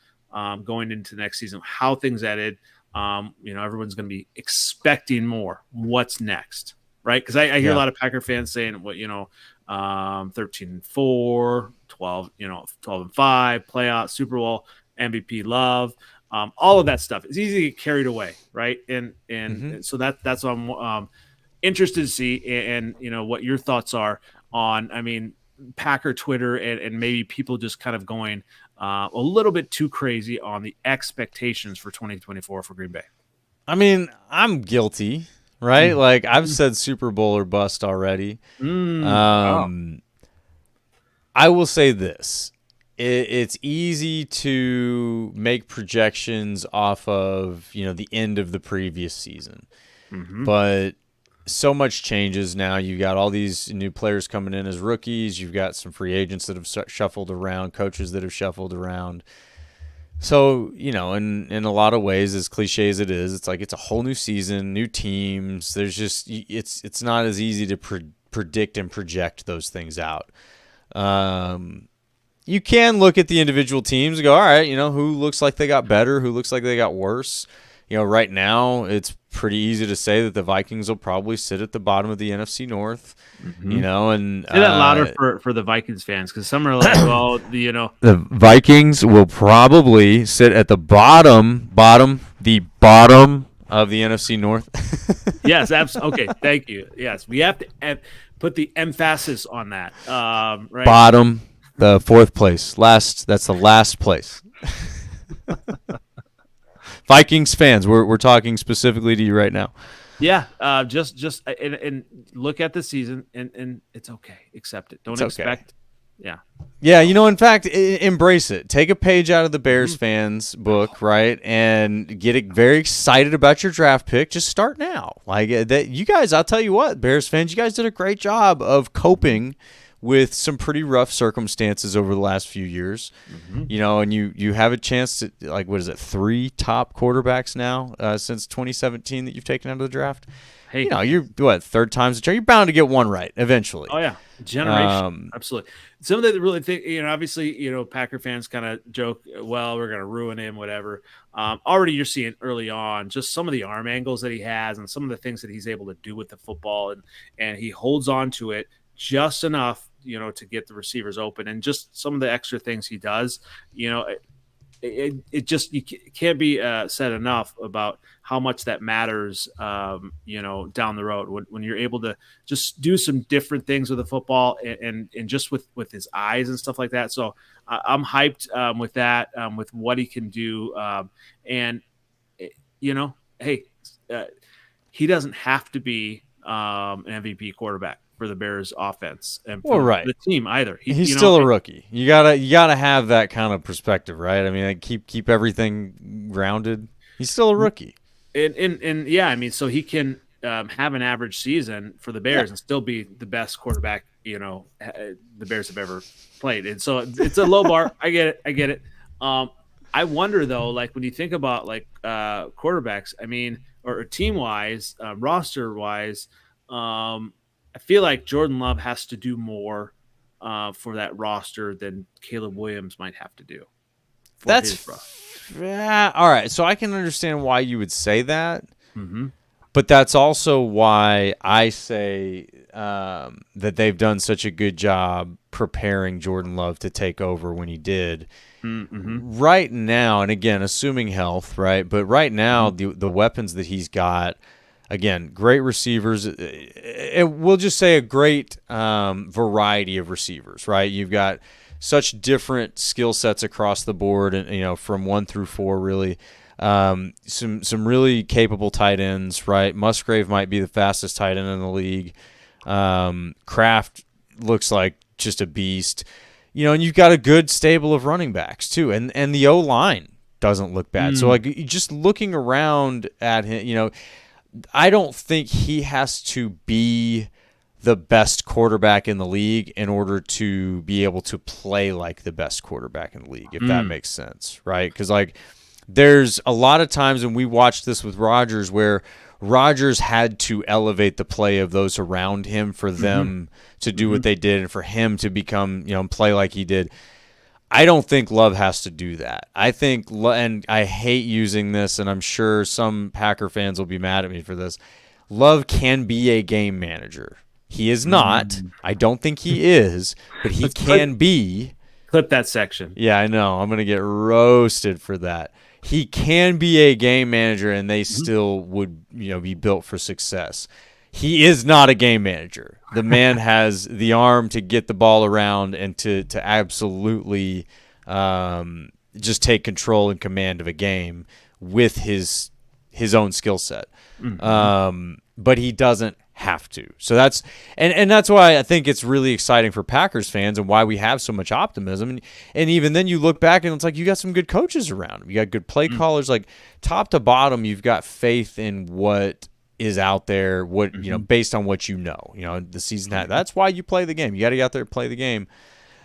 going into next season? How things ended. Everyone's going to be expecting more. What's next, right? Because I hear a lot of Packer fans saying, well, 13-4, 12, 12-5, playoff, Super Bowl, MVP love, all of that stuff. It's easy to get carried away, right? And so that's what I'm interested to see, and what your thoughts are on. I mean, Packer Twitter and maybe people just kind of going a little bit too crazy on the expectations for 2024 for Green Bay. I mean, I'm guilty. Right? Like, I've said Super Bowl or bust already. I will say this. It's easy to make projections off of, the end of the previous season. But so much changes now. You got all these new players coming in as rookies. You've got some free agents that have shuffled around, coaches that have shuffled around. So, in a lot of ways, as cliche as it is, it's like it's a whole new season, new teams. There's just it's not as easy to predict and project those things out. You can look at the individual teams and go, all right, who looks like they got better, who looks like they got worse. Right now it's pretty easy to say that the Vikings will probably sit at the bottom of the NFC North. And say that louder for the Vikings fans, because some are like, well, the Vikings will probably sit at the bottom of the NFC North. Yes, absolutely. Okay, thank you. Yes, we have to put the emphasis on that. Right? Bottom, the fourth place, last. That's the last place. Vikings fans, we're talking specifically to you right now. Yeah, just and look at the season, and it's okay. Accept it. Don't expect. Okay. Yeah. In fact, embrace it. Take a page out of the Bears fans book, right, and get very excited about your draft pick. Just start now. Like that, you guys. I'll tell you what, Bears fans, you guys did a great job of coping with some pretty rough circumstances over the last few years. And you have a chance to, like, what is it, 3 top quarterbacks now since 2017 that you've taken out of the draft. Hey, you're third time's the charm. You're bound to get one right eventually. Oh yeah, generation, absolutely. Some that really think, obviously, Packer fans kind of joke, well, we're going to ruin him, whatever. Already you're seeing early on just some of the arm angles that he has and some of the things that he's able to do with the football, and he holds on to it just enough, to get the receivers open, and just some of the extra things he does, it just, you can't be said enough about how much that matters, down the road when you're able to just do some different things with the football and just with his eyes and stuff like that. So I'm hyped with that, with what he can do. Hey, he doesn't have to be an MVP quarterback for the Bears offense and for the team either. He's still a rookie. You gotta have that kind of perspective, right? I mean, like, keep everything grounded. He's still a rookie. And yeah, I mean, so he can have an average season for the Bears and still be the best quarterback, the Bears have ever played. And so it's a low bar. I get it. I wonder though, like when you think about like quarterbacks, I mean, or team wise, roster wise, I feel like Jordan Love has to do more for that roster than Caleb Williams might have to do. That's all right. So I can understand why you would say that, but that's also why I say that they've done such a good job preparing Jordan Love to take over when he did. Right now, and again, assuming health, right? But right now, the weapons that he's got. Again, great receivers. We'll just say a great variety of receivers, right? You've got such different skill sets across the board, and from 1 through 4, really. Some really capable tight ends, right? Musgrave might be the fastest tight end in the league. Kraft looks like just a beast, and you've got a good stable of running backs too, and the O-line doesn't look bad. So like just looking around at him, I don't think he has to be the best quarterback in the league in order to be able to play like the best quarterback in the league, if that makes sense, right? Because like there's a lot of times, and we watched this with Rodgers, where Rodgers had to elevate the play of those around him for them to do what they did and for him to become, play like he did. I don't think Love has to do that. I think, and I hate using this, and I'm sure some Packer fans will be mad at me for this, Love can be a game manager. He is not. I don't think he is, but he can be. Clip that section. Yeah, I know. I'm going to get roasted for that. He can be a game manager, and they still would, be built for success. He is not a game manager. The man has the arm to get the ball around and to absolutely just take control and command of a game with his own skill set. But he doesn't have to. So that's and that's why I think it's really exciting for Packers fans and why we have so much optimism. And even then you look back and it's like you got some good coaches around him. You got good play callers. Like top to bottom, you've got faith in what is out there, what based on what the season had. That's why you play the game. You got to get out there and play the game.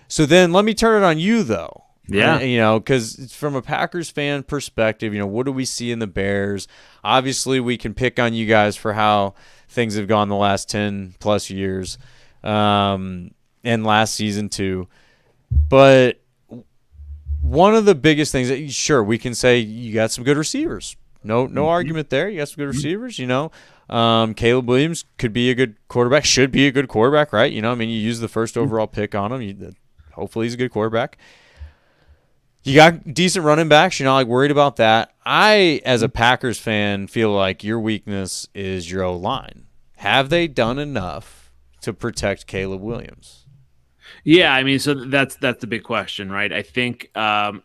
So then let me turn it on you though. Yeah. Because from a Packers fan perspective, what do we see in the Bears? Obviously, we can pick on you guys for how things have gone the last 10 plus years, and last season too. But one of the biggest things that sure we can say you got some good receivers. No argument there. You got some good receivers. Caleb Williams could be a good quarterback. Should be a good quarterback, right? You use the first overall pick on him. Hopefully, he's a good quarterback. You got decent running backs. You're not like worried about that. I, as a Packers fan, feel like your weakness is your O-line. Have they done enough to protect Caleb Williams? Yeah, so that's the big question, right? I think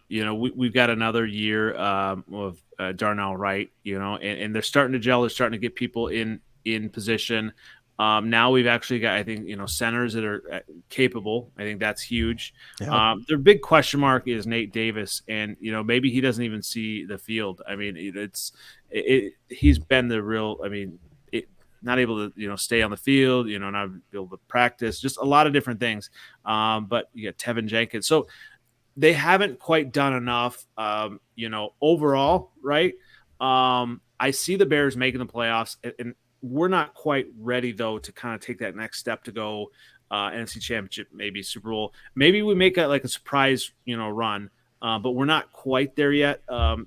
we've got another year of Darnell Wright, and they're starting to gel. They're starting to get people in position. Now we've actually got, I think, centers that are capable. I think that's huge. Yeah. Their big question mark is Nate Davis, and maybe he doesn't even see the field. He's been the real. Not able to stay on the field. Not able to practice. Just a lot of different things. But you got Tevin Jenkins, so they haven't quite done enough. Overall, right? I see the Bears making the playoffs, and we're not quite ready, though, to kind of take that next step to go NFC Championship, maybe Super Bowl. Maybe we make a surprise, run, but we're not quite there yet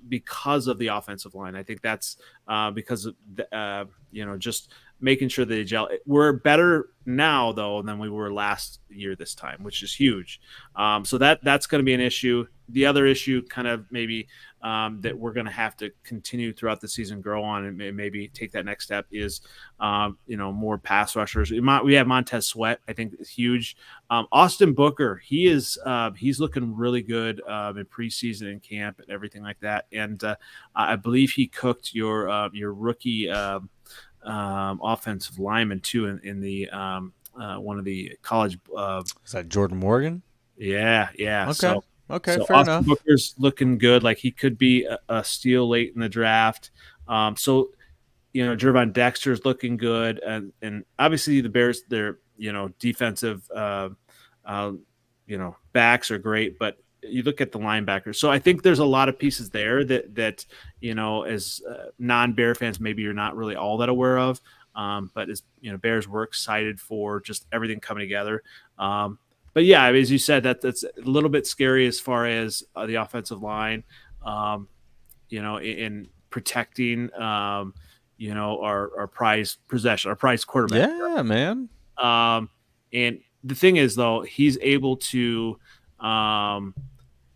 because of the offensive line. I think that's because of just making sure they gel. We're better now, though, than we were last year this time, which is huge. So that's going to be an issue. The other issue kind of maybe that we're going to have to continue throughout the season, grow on, and maybe take that next step is, more pass rushers. We have Montez Sweat, I think is huge. Austin Booker, he's looking really good in preseason and camp and everything like that. And I believe he cooked your rookie offensive lineman too in the one of the college. Is that Jordan Morgan? Yeah. Okay. So fair enough. Booker's looking good. Like he could be a steal late in the draft. Jervon Dexter's looking good, and obviously the Bears, their defensive backs are great, but you look at the linebackers. So I think there's a lot of pieces there that as non-Bear fans, maybe you're not really all that aware of. But as Bears, we're excited for just everything coming together. But yeah, as you said, that's a little bit scary as far as the offensive line, in protecting, our prized possession, our prized quarterback. Yeah, man. And the thing is, though, he's able to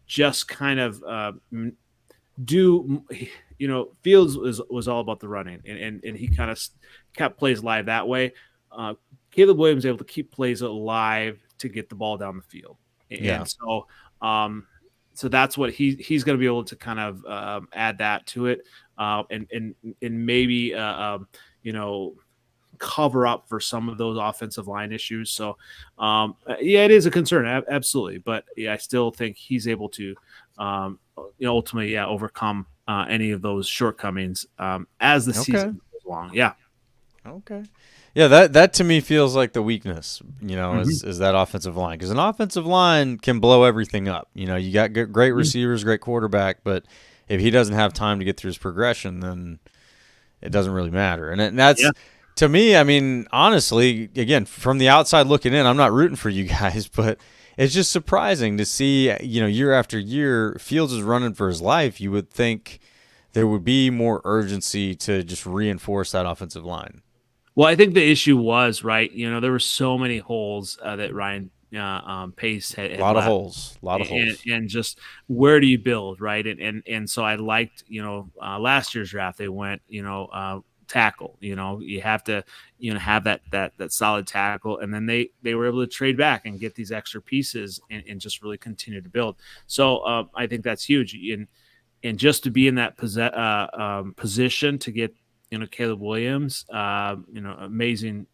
just kind of do, Fields was all about the running, and he kind of kept plays live that way. Caleb Williams able to keep plays alive to get the ball down the field. And so that's what he's going to be able to kind of add that to it, and maybe cover up for some of those offensive line issues. So it is a concern, absolutely. But yeah, I still think he's able to ultimately, overcome any of those shortcomings as the Okay. season goes along. Yeah. Okay. Yeah, that to me feels like the weakness, Mm-hmm. is that offensive line. Because an offensive line can blow everything up. You got great receivers, great quarterback, but if he doesn't have time to get through his progression, then it doesn't really matter. And Yeah. that's, to me, I mean, honestly, again, from the outside looking in, I'm not rooting for you guys, but it's just surprising to see, year after year, Fields is running for his life. You would think there would be more urgency to just reinforce that offensive line. Well, I think the issue was right. There were so many holes that Ryan Pace A had lot of left, holes. A lot of and, holes. and just where do you build, right? And so I liked, last year's draft they went, tackle. You have to, have that solid tackle, and then they were able to trade back and get these extra pieces and just really continue to build. So I think that's huge. And just to be in that position to get Caleb Williams, amazing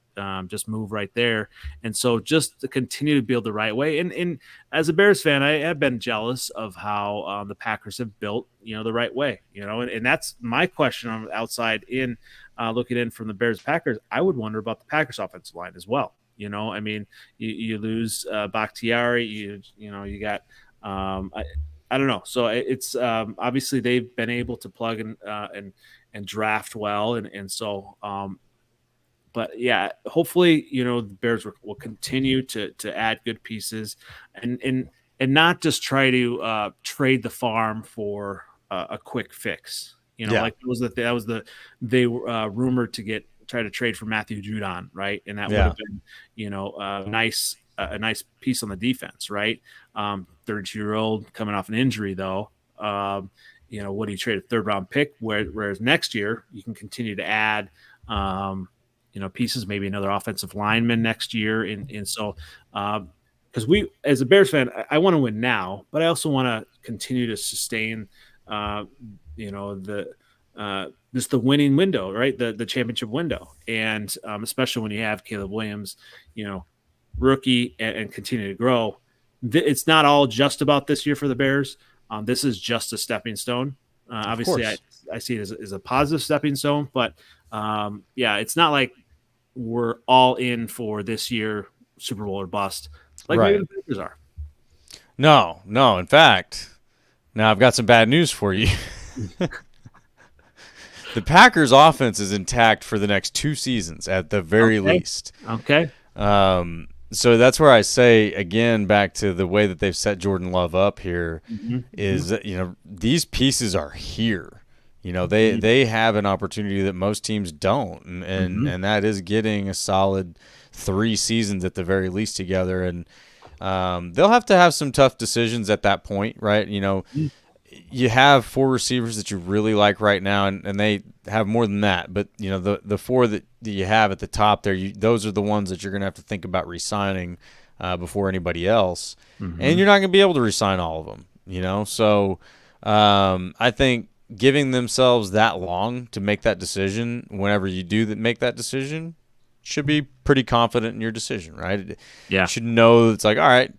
just move right there. And so just to continue to build the right way. And as a Bears fan, I have been jealous of how the Packers have built the right way. And that's my question on the outside in looking in from the Bears Packers. I would wonder about the Packers offensive line as well. I mean, you lose Bakhtiari, you got I don't know. So it's obviously they've been able to plug and draft well, and so. But yeah, hopefully the Bears will continue to add good pieces, and not just try to trade the farm for a quick fix. Yeah. Like they were rumored to try to trade for Matthew Judon, right? And that would Yeah. have been a nice piece on the defense, right? 32-year-old coming off an injury, though. What do you trade a third-round pick? Whereas next year you can continue to add, pieces, maybe another offensive lineman next year, and so because we, as a Bears fan, I want to win now, but I also want to continue to sustain, the just the winning window, right? The championship window, and especially when you have Caleb Williams, rookie and continue to grow. It's not all just about this year for the Bears. This is just a stepping stone. Obviously, I see it as a positive stepping stone, but it's not like we're all in for this year Super Bowl or bust, like maybe the Packers are. No. In fact, now I've got some bad news for you. The Packers' offense is intact for the next 2 seasons at the very least. Okay. So that's where I say, again, back to the way that they've set Jordan Love up here, is that, these pieces are here. They have an opportunity that most teams don't, and that is getting a solid 3 seasons at the very least together. And they'll have to have some tough decisions at that point, right? You have 4 receivers that you really like right now, and they have more than that. But the 4 that you have at the top there, those are the ones that you're going to have to think about re-signing before anybody else, and you're not going to be able to re-sign all of them. So I think giving themselves that long to make that decision, whenever you do make that decision, should be pretty confident in your decision, right? Yeah, you should know it's like, all right,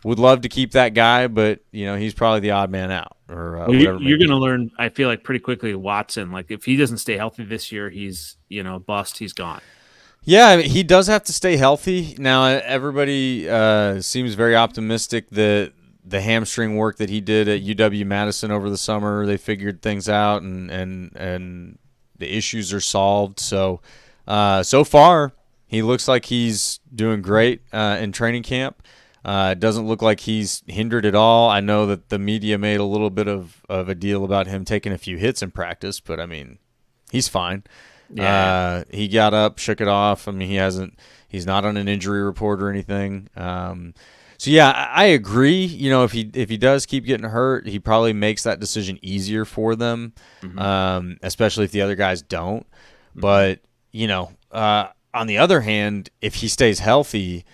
would love to keep that guy, but he's probably the odd man out, or whatever. You're going to learn, I feel like, pretty quickly. Watson, like if he doesn't stay healthy this year, he's bust. He's gone. Yeah, I mean, he does have to stay healthy. Now everybody seems very optimistic that the hamstring work that he did at UW-Madison over the summer, they figured things out and the issues are solved. So so far he looks like he's doing great in training camp. It doesn't look like he's hindered at all. I know that the media made a little bit of a deal about him taking a few hits in practice, but I mean, he's fine. Yeah. He got up, shook it off. I mean, he's not on an injury report or anything. So yeah, I agree. If he does keep getting hurt, he probably makes that decision easier for them, especially if the other guys don't. But on the other hand, if he stays healthy,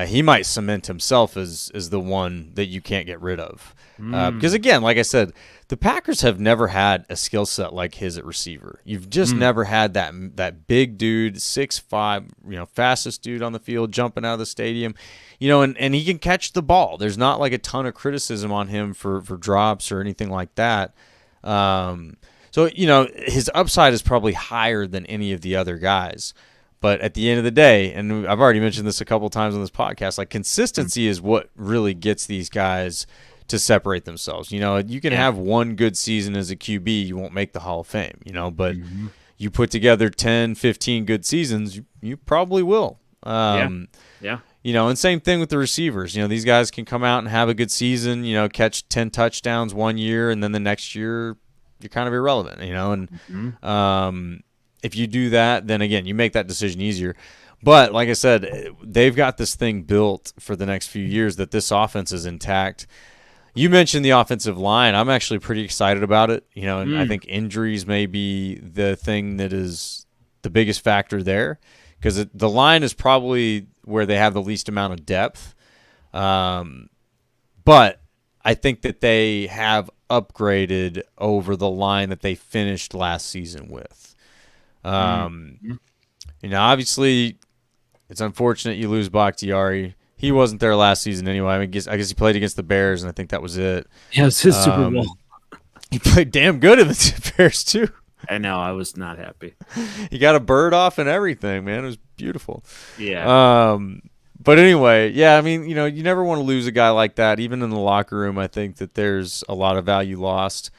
he might cement himself as the one that you can't get rid of. Because again, like I said, the Packers have never had a skill set like his at receiver. You've just never had that big dude, 6'5", fastest dude on the field, jumping out of the stadium, and he can catch the ball. There's not like a ton of criticism on him for drops or anything like that. So his upside is probably higher than any of the other guys. But at the end of the day, and I've already mentioned this a couple of times on this podcast, like consistency is what really gets these guys to separate themselves. You can have one good season as a QB, you won't make the Hall of Fame, but you put together 10, 15 good seasons, you probably will. And same thing with the receivers. These guys can come out and have a good season, catch 10 touchdowns one year, and then the next year you're kind of irrelevant, and if you do that, then again, you make that decision easier. But like I said, they've got this thing built for the next few years that this offense is intact. You mentioned the offensive line. I'm actually pretty excited about it. And I think injuries may be the thing that is the biggest factor there, because the line is probably where they have the least amount of depth. But I think that they have upgraded over the line that they finished last season with. Obviously, it's unfortunate you lose Bakhtiari. He wasn't there last season anyway. I guess he played against the Bears, and I think that was it. Yeah, it was his Super Bowl. He played damn good in the Bears too. I know. I was not happy. He got a bird off and everything, man. It was beautiful. Yeah. But anyway, yeah, I mean, you never want to lose a guy like that. Even in the locker room, I think that there's a lot of value lost.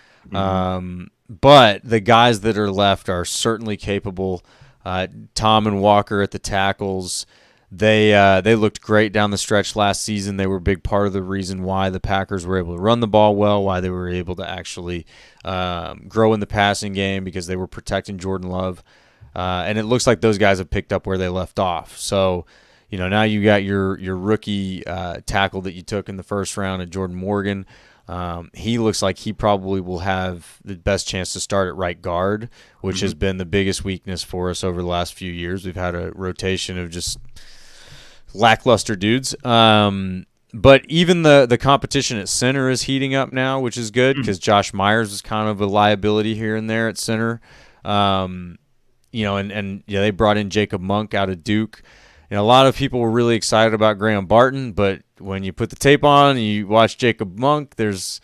But the guys that are left are certainly capable. Tom and Walker at the tackles, they looked great down the stretch last season. They were a big part of the reason why the Packers were able to run the ball well, why they were able to actually grow in the passing game, because they were protecting Jordan Love. And it looks like those guys have picked up where they left off. So, now you got your rookie tackle that you took in the first round at Jordan Morgan. He looks like he probably will have the best chance to start at right guard, which has been the biggest weakness for us over the last few years. We've had a rotation of just lackluster dudes. But even the competition at center is heating up now, which is good, because Josh Myers is kind of a liability here and there at center. They brought in Jacob Monk out of Duke. A lot of people were really excited about Graham Barton, but when you put the tape on and you watch Jacob Monk, there's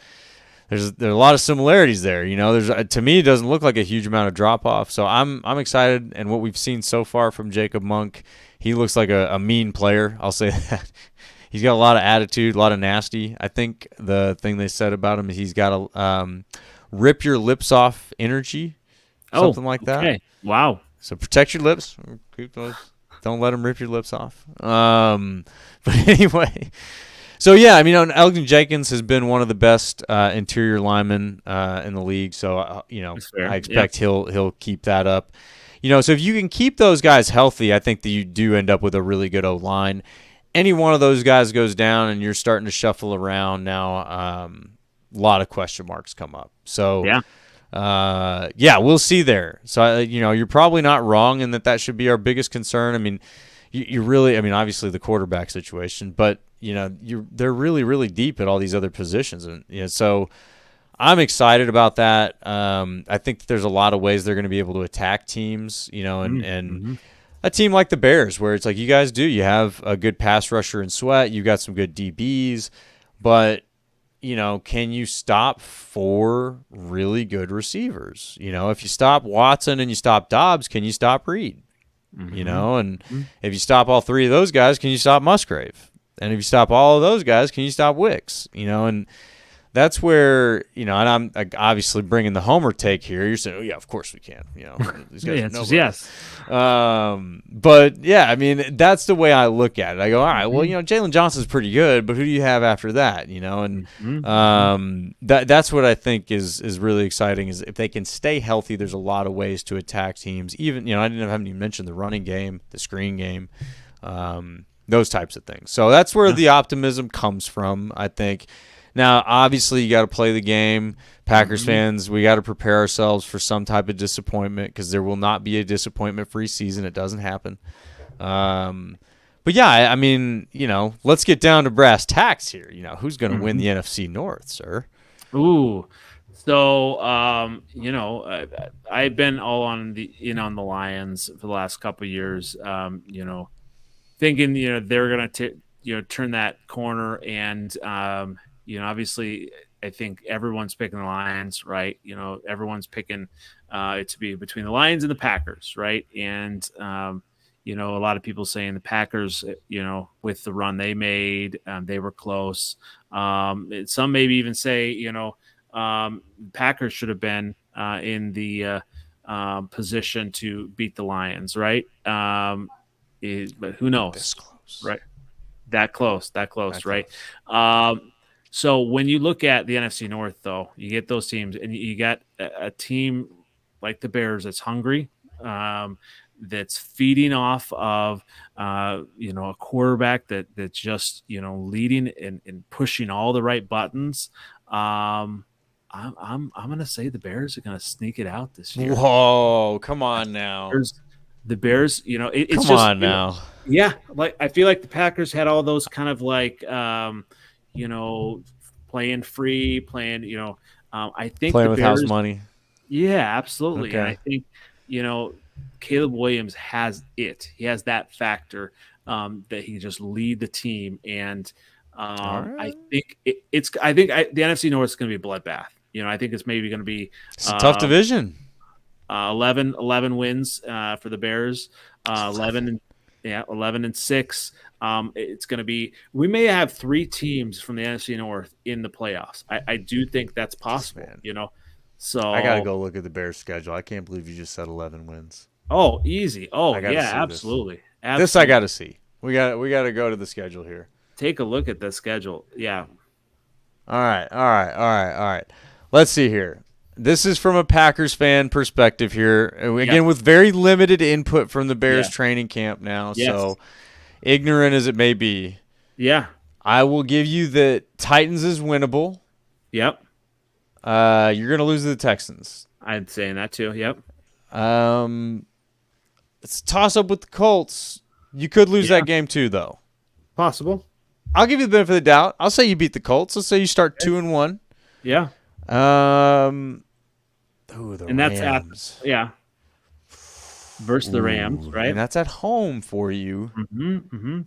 a lot of similarities there. To me, it doesn't look like a huge amount of drop off. So I'm excited, and what we've seen so far from Jacob Monk, he looks like a mean player. I'll say that. He's got a lot of attitude, a lot of nasty. I think the thing they said about him is he's got a rip your lips off energy, something like that. Okay. Wow. So protect your lips. Keep those. Don't let them rip your lips off. But anyway, so yeah, I mean, Elgin Jenkins has been one of the best interior linemen in the league. So I expect he'll keep that up. So if you can keep those guys healthy, I think that you do end up with a really good O line. Any one of those guys goes down, and you're starting to shuffle around now. A lot of question marks come up. So we'll see there. So, you're probably not wrong in that should be our biggest concern. I mean, you really, obviously the quarterback situation, but, they're really, really deep at all these other positions. And, so I'm excited about that. I think that there's a lot of ways they're going to be able to attack teams, and a team like the Bears, where it's like you guys you have a good pass rusher in Sweat. You've got some good DBs, but can you stop 4 really good receivers? If you stop Watson and you stop Dobbs, can you stop Reed? And if you stop all 3 of those guys, can you stop Musgrave? And if you stop all of those guys, can you stop Wicks? And that's where, and I'm obviously bringing the homer take here. You're saying, oh, yeah, of course we can. These guys yes. But, yeah, that's the way I look at it. I go, all right, well, Jalen Johnson's pretty good, but who do you have after that? And that's what I think is really exciting, is if they can stay healthy, there's a lot of ways to attack teams. Even, I haven't even mentioned the running game, the screen game, those types of things. So that's where the optimism comes from, I think. Now, obviously, you got to play the game. Packers fans, we got to prepare ourselves for some type of disappointment, because there will not be a disappointment-free season. It doesn't happen. But, yeah, let's get down to brass tacks here. Who's going to win the NFC North, sir? Ooh, So, I've been all on the Lions for the last couple of years. Thinking they're gonna turn that corner, and obviously I think everyone's picking the Lions, right? Everyone's picking it to be between the Lions and the Packers, right? And a lot of people saying the Packers, with the run they made, they were close. Some maybe even say, Packers should have been in the position to beat the Lions, right? But who knows, This close. right? That close, That right? close. So when you look at the NFC North, though, you get those teams, and you got a team like the Bears that's hungry, that's feeding off of a quarterback that's just leading and pushing all the right buttons. I'm gonna say the Bears are gonna sneak it out this year. Whoa, come on now. The Bears, it's Come just on now. yeah. Like I feel like the Packers had all those kind of like playing free, playing. I think Playing the with Bears, house money. yeah, absolutely. Okay. And I think Caleb Williams has it. He has that factor that he can just lead the team, and I right. think the NFC North is going to be a bloodbath. I think it's maybe going to be It's a tough division. 11 wins for the Bears, 11 and 6. It's going to be. We may have 3 teams from the NFC North in the playoffs. I do think that's possible. Man. So I gotta go look at the Bears' schedule. I can't believe you just said 11 wins. Oh, easy. Oh, I gotta yeah, see absolutely. This I gotta see. We gotta go to the schedule here. Take a look at the schedule. Yeah. All right. Let's see here. This is from a Packers fan perspective here. Again, with very limited input from the Bears training camp now. Yes. So ignorant as it may be. Yeah. I will give you that Titans is winnable. Yep. You're gonna lose to the Texans. I'm saying that too. Yep. It's a toss up with the Colts. You could lose that game too, though. Possible. I'll give you the benefit of the doubt. I'll say you beat the Colts. Let's say you start 2-1. Yeah. The And that's Rams. versus the Rams, right? And that's at home for you. Mm-hmm.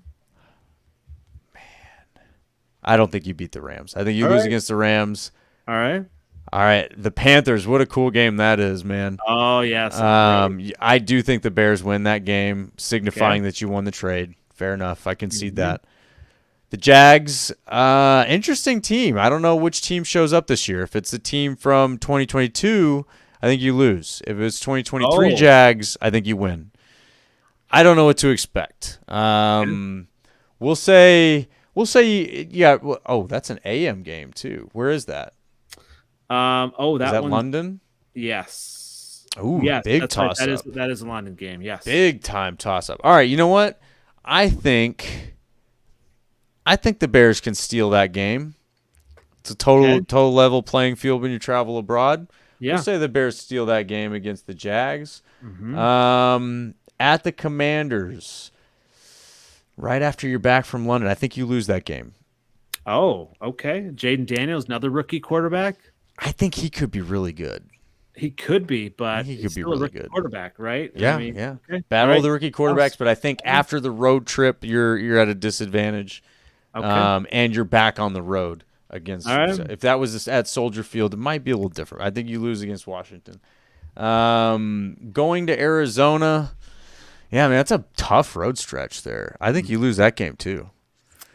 I don't think you beat the Rams. I think you lose against the Rams. All right. The Panthers. What a cool game that is, man. Oh, yes. I do think the Bears win that game, signifying that you won the trade. Fair enough. I concede that. The Jags, interesting team. I don't know which team shows up this year. If it's the team from 2022, I think you lose. If it's 2023 Jags, I think you win. I don't know what to expect. We'll say, yeah. Oh, that's an AM game too. Where is that? Is that London? Yes. Oh, yes, big toss right. up. That is a London game. Yes. Big time toss up. All right, you know what? I think the Bears can steal that game. It's a total level playing field when you travel abroad. Yeah. We'll say the Bears steal that game against the Jags. Mm-hmm. At the Commanders, right after you're back from London, I think you lose that game. Oh, okay. Jaden Daniels, another rookie quarterback. I think he could be really good. He could be, but he could be still really a rookie good quarterback, right? Yeah, Okay. Battle of the rookie quarterbacks, but I think after the road trip, you're at a disadvantage. Okay. And you're back on the road against. If that was at Soldier Field, it might be a little different. I think you lose against Washington. Going to Arizona, yeah, man, that's a tough road stretch there. I think you lose that game too.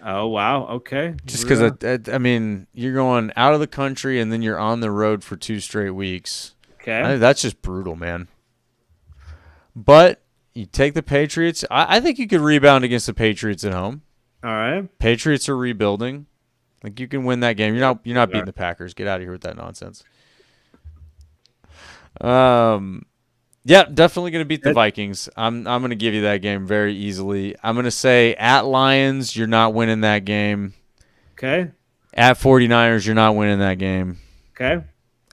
Oh, wow. Okay. Just because, I mean, you're going out of the country and then you're on the road for 2 straight weeks. Okay. That's just brutal, man. But you take the Patriots. I think you could rebound against the Patriots at home. All right. Patriots are rebuilding. Like, you can win that game. You're not beating the Packers. Get out of here with that nonsense. Yeah, definitely going to beat the Vikings. I'm going to give you that game very easily. I'm going to say at Lions, you're not winning that game. Okay. At 49ers, you're not winning that game. Okay.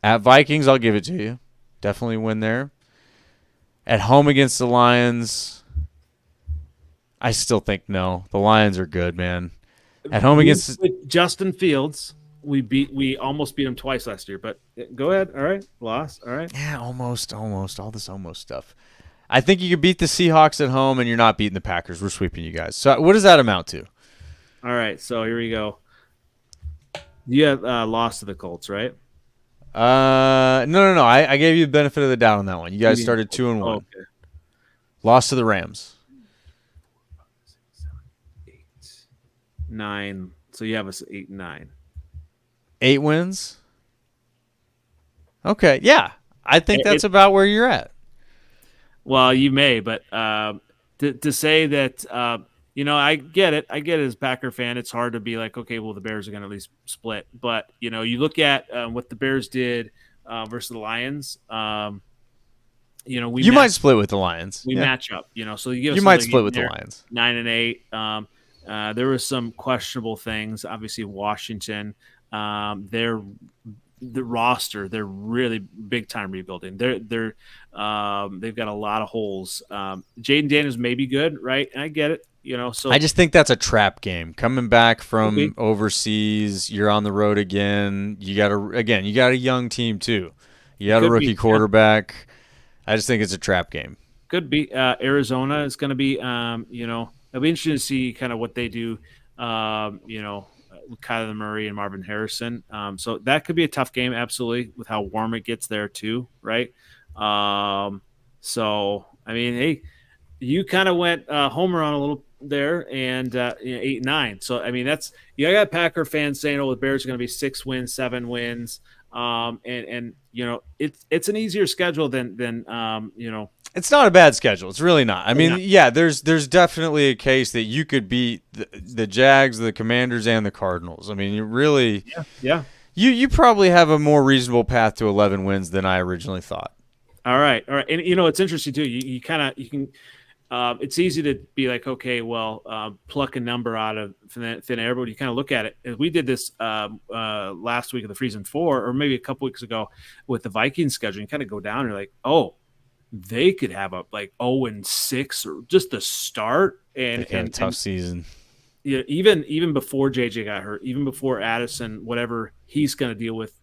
At Vikings, I'll give it to you. Definitely win there. At home against the Lions, I still think no. The Lions are good, man. At home against Justin Fields. we almost beat them twice last year. But go ahead. All right, lost. All right. Yeah, almost. All this almost stuff. I think you could beat the Seahawks at home, and you're not beating the Packers. We're sweeping you guys. So what does that amount to? All right. So here we go. You have lost to the Colts, right? No. I gave you the benefit of the doubt on that one. You guys started 2-1. Okay. Lost to the Rams. 8, 9. So you have us 8 and 9. 8 wins. Okay, yeah. I think that's about where you're at. Well, you may, but to say that, I get it. I get it as a Packer fan. It's hard to be like, okay, well, the Bears are going to at least split. But, you look at what the Bears did versus the Lions. You might split with the Lions. We match up, so you give us you might split with the Lions. 9 and 8. There was some questionable things. Obviously, Washington, the roster, they're really big time rebuilding. They've got a lot of holes. Jaden Daniels may be good, right? And I get it, So I just think that's a trap game. Coming back from overseas, you're on the road again. You got a young team too. You got a rookie quarterback. Yeah. I just think it's a trap game. Could be. Arizona is going to be, it'll be interesting to see kind of what they do, with Kyler Murray and Marvin Harrison. So that could be a tough game, absolutely, with how warm it gets there too, right? So, I mean, hey, you kind of went homer on a little there and 8 and 9. So, I mean, you got Packer fans saying, the Bears are going to be 6 wins, 7 wins. And it's an easier schedule than It's not a bad schedule. It's really not. I mean, yeah, there's definitely a case that you could beat the Jags, the Commanders, and the Cardinals. I mean, you really, yeah. You probably have a more reasonable path to 11 wins than I originally thought. All right, and it's interesting too. You can. It's easy to be like, okay, well, pluck a number out of thin air, but you kind of look at it. We did this last week of the Freezing Four, or maybe a couple weeks ago with the Vikings schedule. You kind of go down and you're like, oh, they could have a 0-6 or just the start and a tough season. Yeah, even before JJ got hurt, even before Addison, whatever he's going to deal with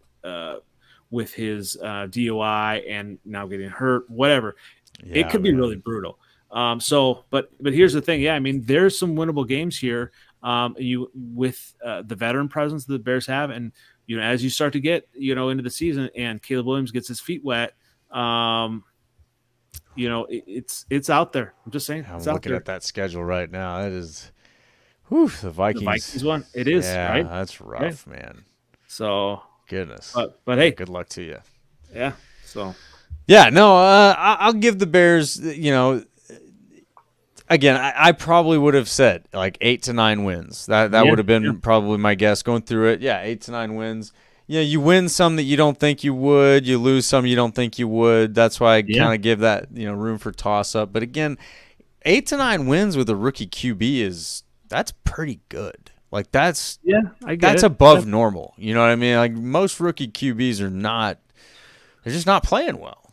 his DUI and now getting hurt, whatever, it could be really brutal. But here's the thing. Yeah, I mean, there's some winnable games here. With the veteran presence that the Bears have, and as you start to get into the season, and Caleb Williams gets his feet wet, it's out there. I'm just saying. I'm looking at that schedule right now. It is, the Vikings. The Vikings one. It is. Yeah, right? That's rough, man. So goodness. But hey, good luck to you. Yeah. So. Yeah. No. I'll give the Bears. Again, I probably would have said 8 to 9 wins. That would have been probably my guess going through it. Yeah, 8 to 9 wins. Yeah, you win some that you don't think you would. You lose some you don't think you would. That's why I kind of give that room for toss up. But again, 8 to 9 wins with a rookie QB that's pretty good. That's above normal. You know what I mean? Most rookie QBs they're just not playing well.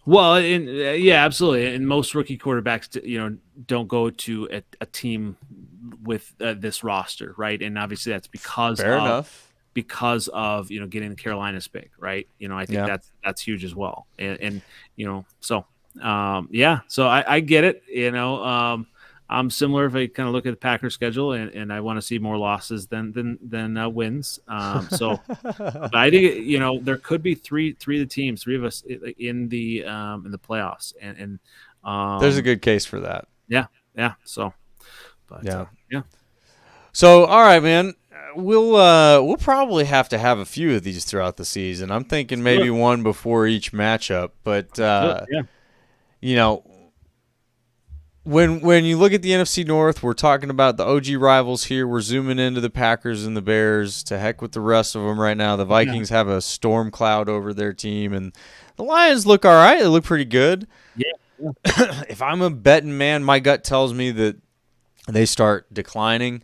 Well, absolutely. And most rookie quarterbacks, don't go to a team with this roster, right? And obviously that's because because of getting the Carolinas pick, right? I think that's huge as well. And so I get it. I'm similar if I kind of look at the Packers schedule and I want to see more losses than wins. But I think there could be three of the teams, 3 of us in the playoffs, and there's a good case for that. Yeah. So, So all right, man. We'll probably have to have a few of these throughout the season. I'm thinking maybe one before each matchup, but when you look at the NFC North, we're talking about the OG rivals here. We're zooming into the Packers and the Bears. To heck with the rest of them right now. The Vikings have a storm cloud over their team, and the Lions look all right. They look pretty good. Yeah. If I'm a betting man, my gut tells me that they start declining.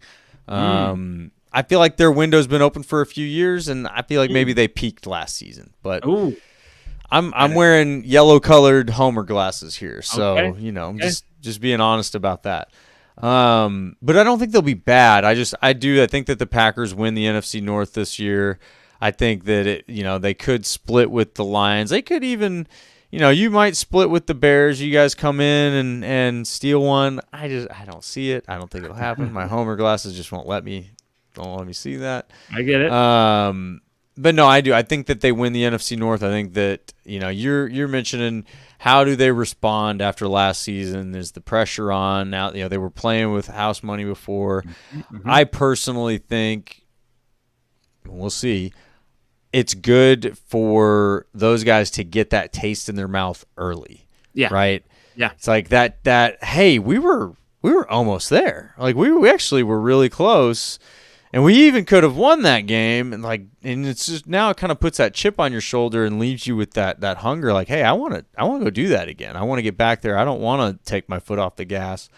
I feel like their window's been open for a few years, and I feel like maybe they peaked last season. But I'm wearing yellow-colored Homer glasses here, so I'm just being honest about that. But I don't think they'll be bad. I think that the Packers win the NFC North this year. I think that they could split with the Lions. They could even, you might split with the Bears. You guys come in and steal one. I don't see it. I don't think it'll happen. My Homer glasses just don't let me see that. I get it. But no, I do. I think that they win the NFC North. I think that you're mentioning how do they respond after last season? Is the pressure on now? They were playing with house money before. Mm-hmm. I personally think we'll see. It's good for those guys to get that taste in their mouth early. Yeah. Right. Yeah. It's like that. Hey, we were almost there. Like we actually were really close. And we even could have won that game, and it's just now it kind of puts that chip on your shoulder and leaves you with that hunger. Like, hey, I want to go do that again. I want to get back there. I don't want to take my foot off the gas.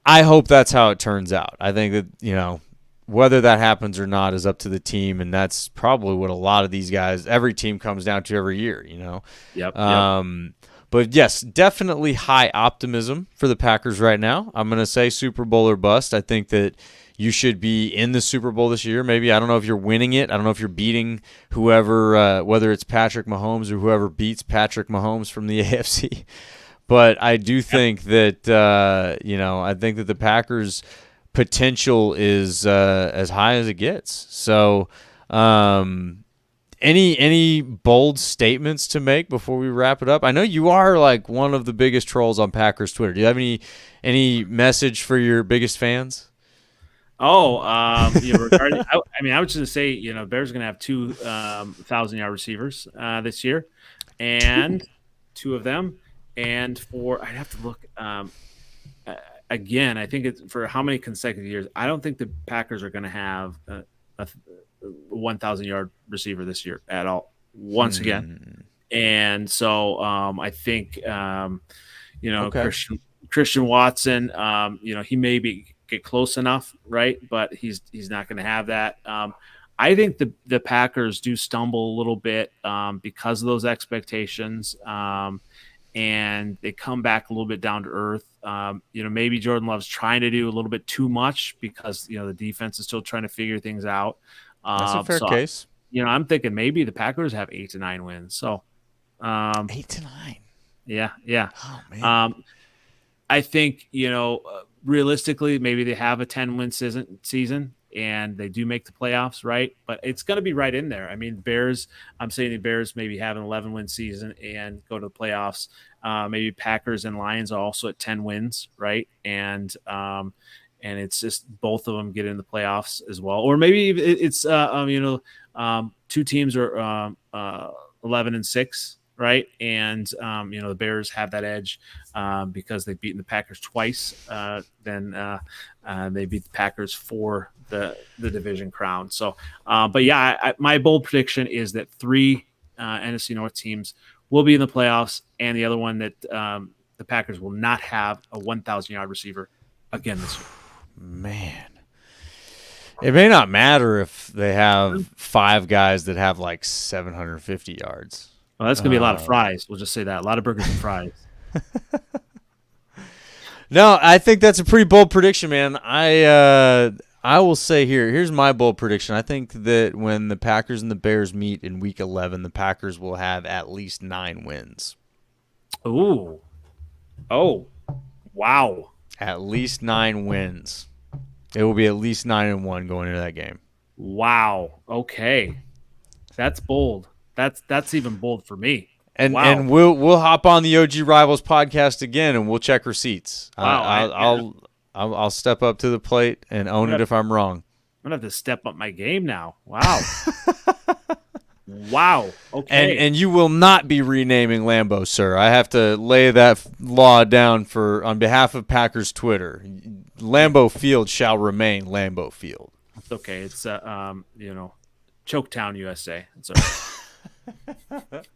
I hope that's how it turns out. I think that whether that happens or not is up to the team, and that's probably what a lot of these guys, every team comes down to every year. Yep. But yes, definitely high optimism for the Packers right now. I'm going to say Super Bowl or bust. I think that you should be in the Super Bowl this year. Maybe, I don't know if you're winning it. I don't know if you're beating whoever, whether it's Patrick Mahomes or whoever beats Patrick Mahomes from the AFC. But I do think that, I think that the Packers' potential is as high as it gets. So, any bold statements to make before we wrap it up? I know you are like one of the biggest trolls on Packers Twitter. Do you have any message for your biggest fans? Regarding, I was just gonna say, Bears are gonna have 2 1,000-yard receivers this year, and 2 of them, and I'd have to look again. I think it's for how many consecutive years. I don't think the Packers are gonna have a 1,000-yard receiver this year at all. Once again, and so I think okay. Christian Watson, he may get close enough, right? But he's not going to have that. I think the Packers do stumble a little bit because of those expectations, and they come back a little bit down to earth. Maybe Jordan Love's trying to do a little bit too much because the defense is still trying to figure things out. That's a fair case. I'm thinking maybe the Packers have 8 to 9 wins. So 8 to 9. Yeah. Oh man. I think realistically, maybe they have a 10-win season and they do make the playoffs, right? But it's going to be right in there. I mean, I'm saying the Bears maybe have an 11-win season and go to the playoffs. Maybe Packers and Lions are also at 10 wins, right? And it's just both of them get in the playoffs as well. Or maybe it's 2 teams are 11-6. Right. And, the Bears have that edge because they've beaten the Packers twice. Then they beat the Packers for the division crown. So, but yeah, my bold prediction is that 3 NFC North teams will be in the playoffs, and the other one that the Packers will not have a 1,000-yard receiver again this year. Man. It may not matter if they have 5 guys that have like 750 yards. Well, that's going to be a lot of fries. We'll just say that. A lot of burgers and fries. No, I think that's a pretty bold prediction, man. I will say here's my bold prediction. I think that when the Packers and the Bears meet in Week 11, the Packers will have at least 9 wins. Ooh. Oh. Wow. At least 9 wins. It will be at least 9-1 going into that game. Wow. Okay. That's bold. That's even bold for me. And wow. And we'll hop on the OG Rivals podcast again and we'll check receipts. Wow. I'll step up to the plate and own it if I'm wrong. I'm gonna have to step up my game now. Wow. Wow. Okay. And you will not be renaming Lambeau, sir. I have to lay that law down on behalf of Packers Twitter. Lambeau Field shall remain Lambeau Field. It's okay. It's Choketown, USA. It's all right.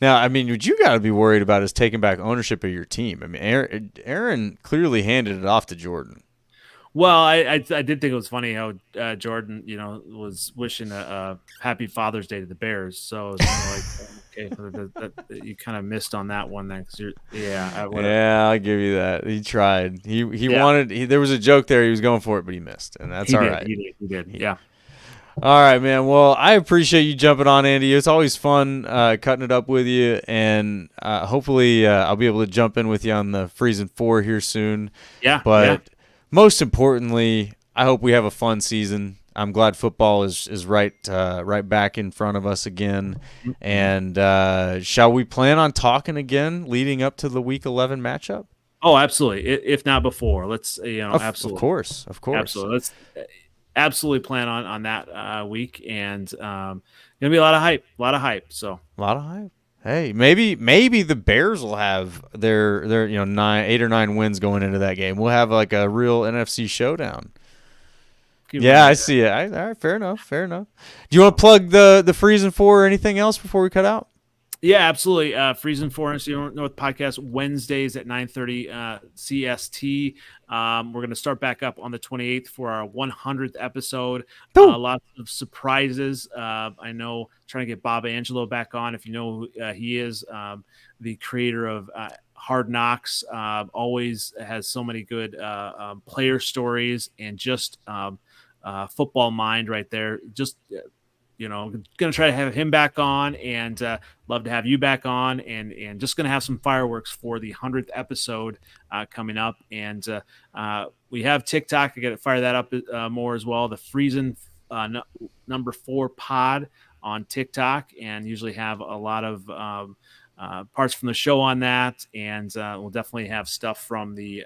Now, I mean, what you got to be worried about is taking back ownership of your team. I mean, Aaron clearly handed it off to Jordan. Well, I did think it was funny how Jordan, was wishing a happy Father's Day to the Bears. So it was kind of like, okay, you kind of missed on that one then, because whatever. Yeah, I'll give you that. He tried. He Yeah, wanted. There was a joke there. He was going for it, but he missed, and that's he all did. right. He did. Yeah. All right, man. Well, I appreciate you jumping on, Andy. It's always fun cutting it up with you, and hopefully I'll be able to jump in with you on the Freezing Four here soon. Yeah. But most importantly, I hope we have a fun season. I'm glad football is right back in front of us again. And shall we plan on talking again leading up to the Week 11 matchup? Oh, absolutely. If not before, let's absolutely, of course, absolutely. Let's absolutely plan on that week, and gonna be a lot of hype. So a lot of hype. Hey, maybe the Bears will have their 8 or 9 wins going into that game. We'll have like a real NFC showdown. Yeah, I see it. All right, fair enough. Do you want to plug the Freezing Four or anything else before we cut out? Yeah, absolutely. Freezing for NFC North podcast Wednesdays at 9:30 CST. We're going to start back up on the 28th for our 100th episode. Lots of surprises. I know trying to get Bob Angelo back on. If you know who he is, the creator of Hard Knocks, always has so many good player stories and just football mind right there. Just going to try to have him back on, and love to have you back on, and just going to have some fireworks for the 100th episode coming up. And we have TikTok. I got to fire that up more as well. The Freezing number 4 pod on TikTok, and usually have a lot of parts from the show on that. And we'll definitely have stuff from the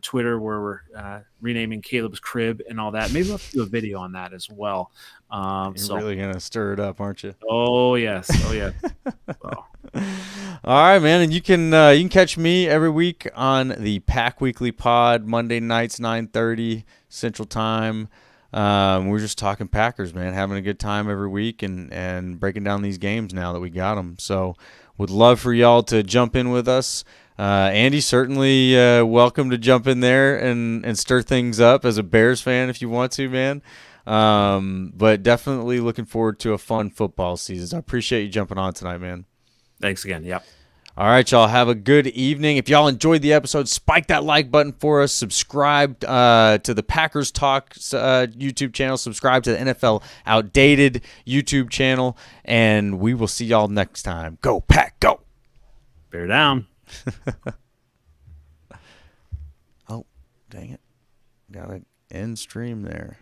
Twitter, where we're renaming Caleb's crib and all that. Maybe we'll have to do a video on that as well. You're really gonna stir it up, aren't you? Oh yes. So. All right, man, and you can catch me every week on the Pack Weekly Pod, Monday nights 9:30 Central Time. We're just talking Packers, man, having a good time every week and breaking down these games now that we got them. So would love for y'all to jump in with us. Andy, certainly welcome to jump in there and stir things up as a Bears fan if you want to, man. But definitely looking forward to a fun football season. So I appreciate you jumping on tonight, man. Thanks again. Yep. All right, y'all. Have a good evening. If y'all enjoyed the episode, spike that like button for us. Subscribe to the Packers Talk YouTube channel. Subscribe to the NFL Outdated YouTube channel. And we will see y'all next time. Go, Pack, go. Bear down. Oh, dang it. Got to end stream there.